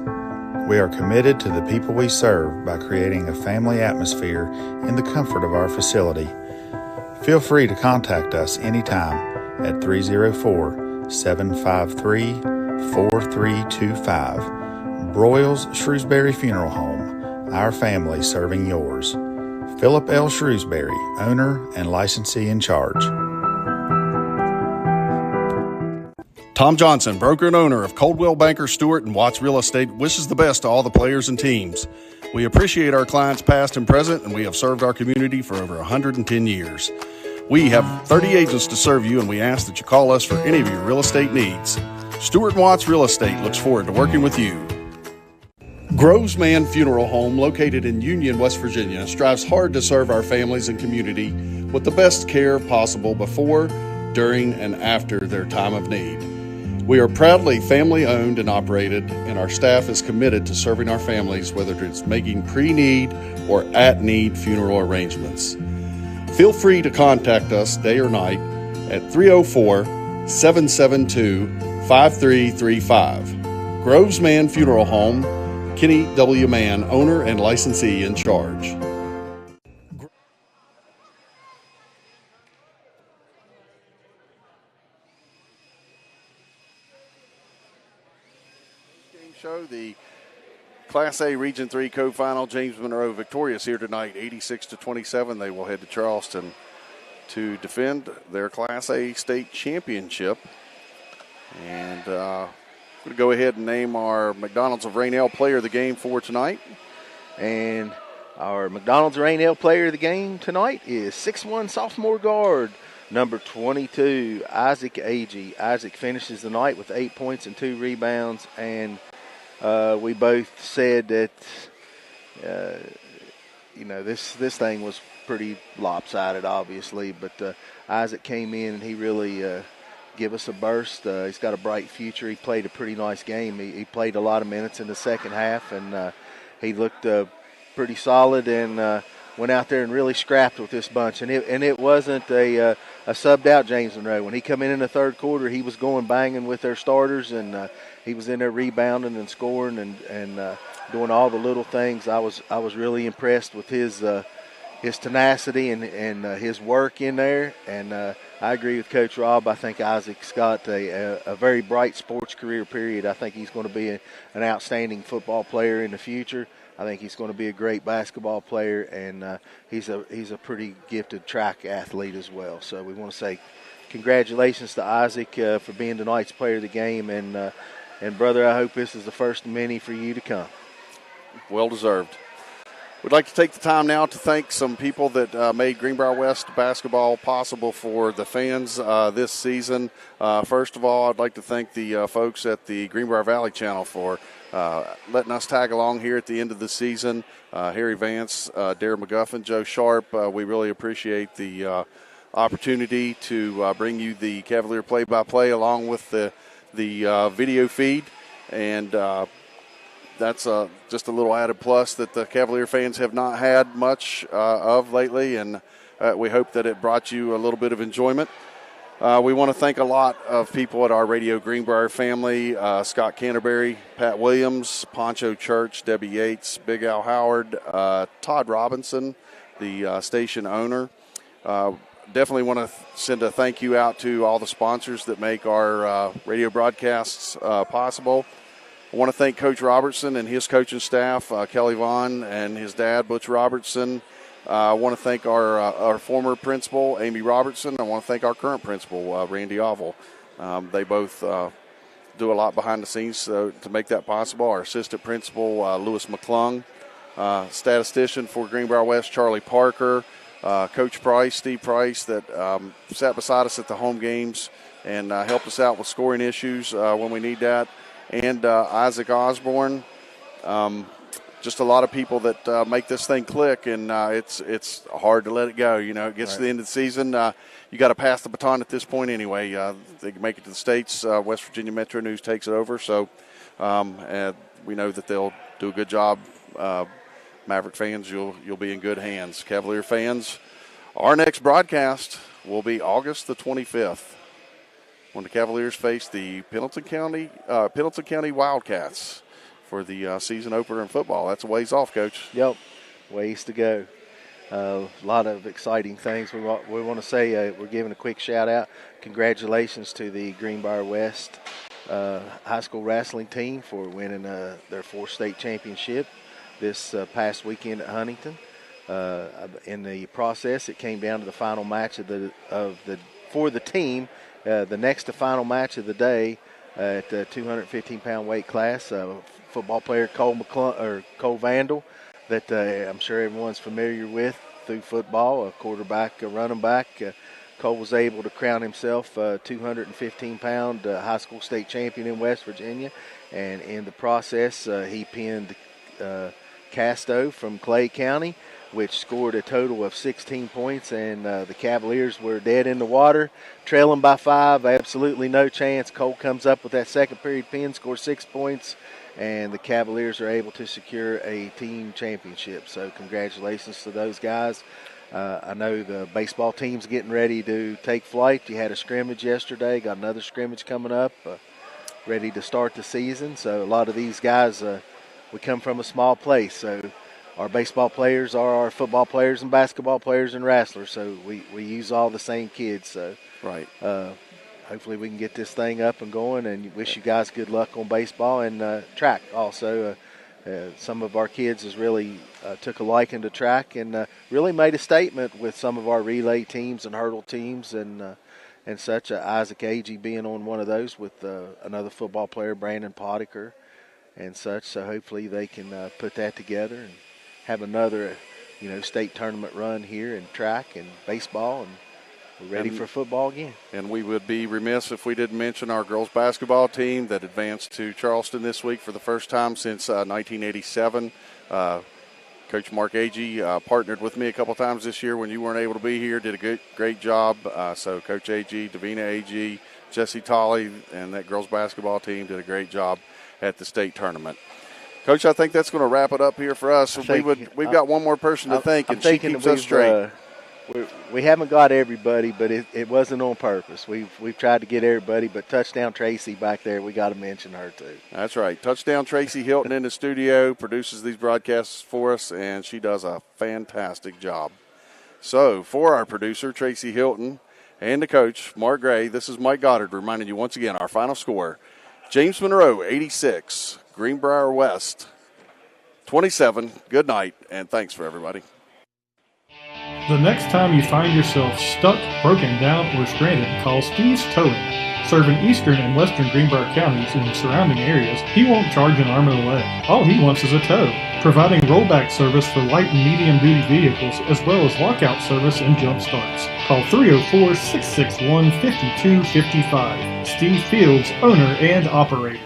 We are committed to the people we serve by creating a family atmosphere in the comfort of our facility. Feel free to contact us anytime at 304-753-4325. Broyles Shrewsbury Funeral Home, our family serving yours. Philip L. Shrewsbury, owner and licensee in charge. Tom Johnson, broker and owner of Coldwell Banker Stewart and Watts Real Estate, wishes the best to all the players and teams. We appreciate our clients past and present, and we have served our community for over 110 years. We have 30 agents to serve you, and we ask that you call us for any of your real estate needs. Stewart and Watts Real Estate looks forward to working with you. Grovesman Funeral Home, located in Union, West Virginia, strives hard to serve our families and community with the best care possible before, during, and after their time of need. We are proudly family-owned and operated, and our staff is committed to serving our families, whether it's making pre-need or at-need funeral arrangements. Feel free to contact us day or night at 304-772-5335. Grovesman Funeral Home, Kenny W. Mann, owner and licensee in charge. Game show, the Class A Region 3 co-final. James Monroe victorious here tonight, 86-27. They will head to Charleston to defend their Class A state championship. And we're going to go ahead and name our McDonald's of Rainelle Player of the Game for tonight. And our McDonald's Rainelle Player of the Game tonight is 6'1" sophomore guard, number 22, Isaac Agee. Isaac finishes the night with 8 points and 2 rebounds. And we both said that, this thing was pretty lopsided, obviously. But Isaac came in and he really give us a burst. He's got a bright future. He played a pretty nice game. He played a lot of minutes in the second half, and he looked pretty solid and went out there and really scrapped with this bunch. And it wasn't a subbed out James Monroe. When he come in the third quarter, he was going banging with their starters, and he was in there rebounding and scoring and doing all the little things. I was really impressed with his tenacity and his work in there. And I agree with Coach Rob. I think Isaac's got a very bright sports career, period. I think he's going to be an outstanding football player in the future. I think he's going to be a great basketball player, and he's a pretty gifted track athlete as well. So we want to say congratulations to Isaac for being tonight's player of the game. And brother, I hope this is the first of many for you to come. Well deserved. We'd like to take the time now to thank some people that made Greenbrier West basketball possible for the fans this season. First of all, I'd like to thank the folks at the Greenbrier Valley Channel for letting us tag along here at the end of the season. Harry Vance, Darren McGuffin, Joe Sharp, we really appreciate the opportunity to bring you the Cavalier play-by-play along with the video feed. And that's just a little added plus that the Cavalier fans have not had much of lately, and we hope that it brought you a little bit of enjoyment. We want to thank a lot of people at our Radio Greenbrier family, Scott Canterbury, Pat Williams, Poncho Church, Debbie Yates, Big Al Howard, Todd Robinson, the station owner. Definitely want to send a thank you out to all the sponsors that make our radio broadcasts possible. I want to thank Coach Robertson and his coaching staff, Kelly Vaughn and his dad, Butch Robertson, I want to thank our former principal, Amy Robertson. I want to thank our current principal, Randy Oval. They both do a lot behind the scenes to make that possible. Our assistant principal, Lewis McClung, statistician for Greenbrier West, Charlie Parker, Coach Price, Steve Price, that sat beside us at the home games and helped us out with scoring issues when we need that, and Isaac Osborne. Just a lot of people that make this thing click, and it's hard to let it go. You know, it gets to the end of the season. You got to pass the baton at this point anyway. They can make it to the States. West Virginia Metro News takes it over, so and we know that they'll do a good job. Maverick fans, you'll be in good hands. Cavalier fans, our next broadcast will be August the 25th when the Cavaliers face the Pendleton County Wildcats for the season opener in football. That's a ways off, Coach. Yep, ways to go. A lot of exciting things. We want to say we're giving a quick shout-out. Congratulations to the Greenbrier West high school wrestling team for winning their fourth state championship this past weekend at Huntington. In the process, it came down to the final match for the team. The next to final match of the day at the 215-pound weight class. Football player Cole Vandal, that I'm sure everyone's familiar with through football, a quarterback, a running back. Cole was able to crown himself 215-pound high school state champion in West Virginia, and in the process, he pinned Casto from Clay County, which scored a total of 16 points, and the Cavaliers were dead in the water, trailing by 5, absolutely no chance. Cole comes up with that second period pin, scores 6 points, and the Cavaliers are able to secure a team championship. So congratulations to those guys. I know the baseball team's getting ready to take flight. You had a scrimmage yesterday, got another scrimmage coming up, ready to start the season. So a lot of these guys, we come from a small place, so our baseball players are our football players and basketball players and wrestlers, so we use all the same kids. So right. Hopefully we can get this thing up and going, and wish you guys good luck on baseball and track also. Some of our kids has really took a liking to track and really made a statement with some of our relay teams and hurdle teams and such. Isaac Agee being on one of those with another football player, Brandon Potiker, and such. So hopefully they can put that together and have another, state tournament run here in track and baseball, and we're ready for football again. And we would be remiss if we didn't mention our girls basketball team that advanced to Charleston this week for the first time since 1987. Coach Mark Agee partnered with me a couple times this year when you weren't able to be here, did a great job. So Coach Agee, Davina Agee, Jesse Tolley, and that girls basketball team did a great job at the state tournament. Coach, I think that's going to wrap it up here for us. We've got one more person to thank, and she keeps us straight. We haven't got everybody, but it wasn't on purpose. We've tried to get everybody, but Touchdown Tracy back there, we got to mention her too. That's right. Touchdown Tracy Hilton in the studio, produces these broadcasts for us, and she does a fantastic job. So for our producer, Tracy Hilton, and the coach, Mark Gray, this is Mike Goddard reminding you once again our final score. James Monroe, 86. Greenbrier West, 27. Good night, and thanks for everybody. The next time you find yourself stuck, broken down, or stranded, call Steve's Towing. Serving eastern and western Greenbrier counties and surrounding areas, he won't charge an arm and a leg. All he wants is a tow. Providing rollback service for light and medium-duty vehicles, as well as lockout service and jump starts. Call 304-661-5255. Steve Fields, owner and operator.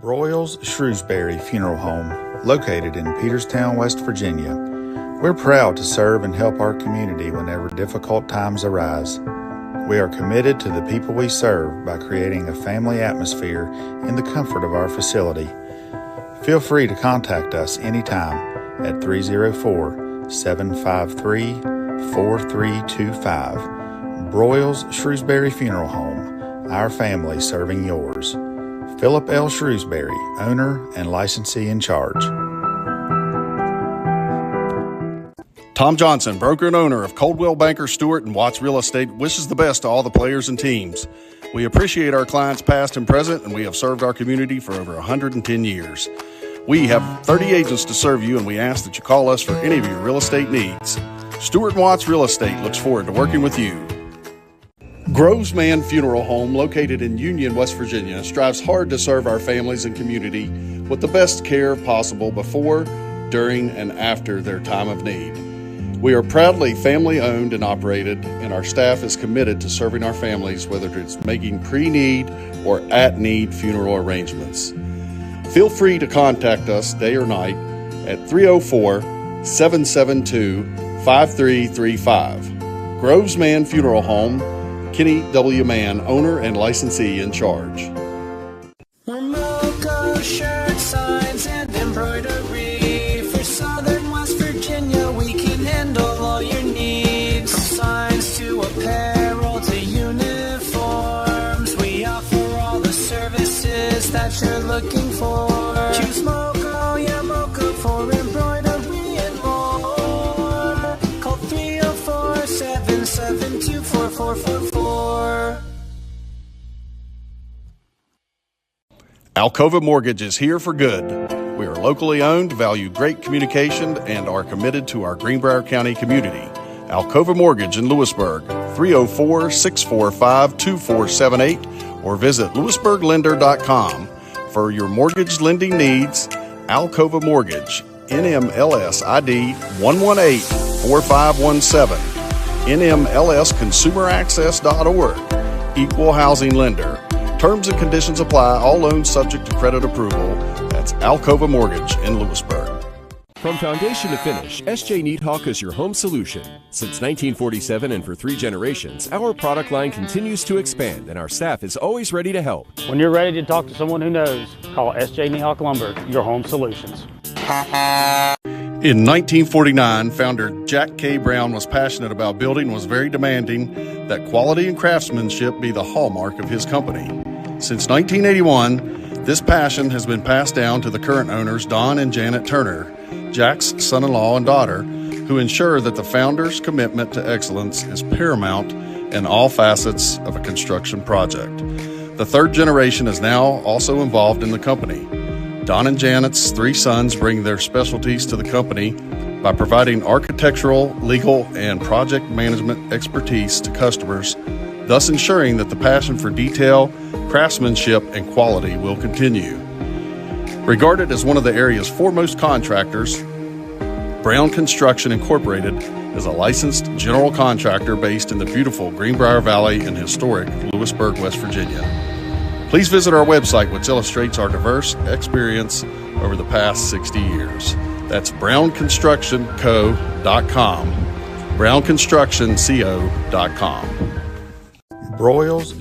Broyles Shrewsbury Funeral Home, located in Peterstown, West Virginia. We're proud to serve and help our community whenever difficult times arise. We are committed to the people we serve by creating a family atmosphere in the comfort of our facility. Feel free to contact us anytime at 304-753-4325. Broyles Shrewsbury Funeral Home, our family serving yours. Philip L. Shrewsbury, owner and licensee in charge. Tom Johnson, broker and owner of Coldwell Banker Stewart and Watts Real Estate, wishes the best to all the players and teams. We appreciate our clients past and present, and we have served our community for over 110 years. We have 30 agents to serve you, and we ask that you call us for any of your real estate needs. Stewart and Watts Real Estate looks forward to working with you. Grovesman Funeral Home, located in Union, West Virginia, strives hard to serve our families and community with the best care possible before, during, and after their time of need. We are proudly family-owned and operated, and our staff is committed to serving our families, whether it's making pre-need or at-need funeral arrangements. Feel free to contact us day or night at 304-772-5335. Grovesman Funeral Home, Kenny W. Mann, owner and licensee in charge. We're Moco shirt signs and embroidery for Southern West Virginia. We can handle all your needs, from signs to apparel to uniforms. We offer all the services that you're looking for. Choose Moco, yeah, Moco for embroidery and more. Call 304-772-4444. Alcova Mortgage is here for good. We are locally owned, value great communication, and are committed to our Greenbrier County community. Alcova Mortgage in Lewisburg, 304-645-2478, or visit lewisburglender.com. For your mortgage lending needs, Alcova Mortgage, NMLS ID 118-4517, NMLSconsumeraccess.org, Equal Housing Lender. Terms and conditions apply. All loans subject to credit approval. That's Alcova Mortgage in Lewisburg. From foundation to finish, SJ Needhawk is your home solution. Since 1947 and for 3 generations, our product line continues to expand and our staff is always ready to help. When you're ready to talk to someone who knows, call SJ Needhawk Lumber, your home solutions. In 1949, founder Jack K. Brown was passionate about building and was very demanding that quality and craftsmanship be the hallmark of his company. Since 1981, this passion has been passed down to the current owners, Don and Janet Turner, Jack's son-in-law and daughter, who ensure that the founder's commitment to excellence is paramount in all facets of a construction project. The third generation is now also involved in the company. Don and Janet's 3 sons bring their specialties to the company by providing architectural, legal, and project management expertise to customers, thus ensuring that the passion for detail, craftsmanship, and quality will continue. Regarded as one of the area's foremost contractors, Brown Construction Incorporated is a licensed general contractor based in the beautiful Greenbrier Valley in historic Lewisburg, West Virginia. Please visit our website, which illustrates our diverse experience over the past 60 years. That's brownconstructionco.com, brownconstructionco.com. Broyles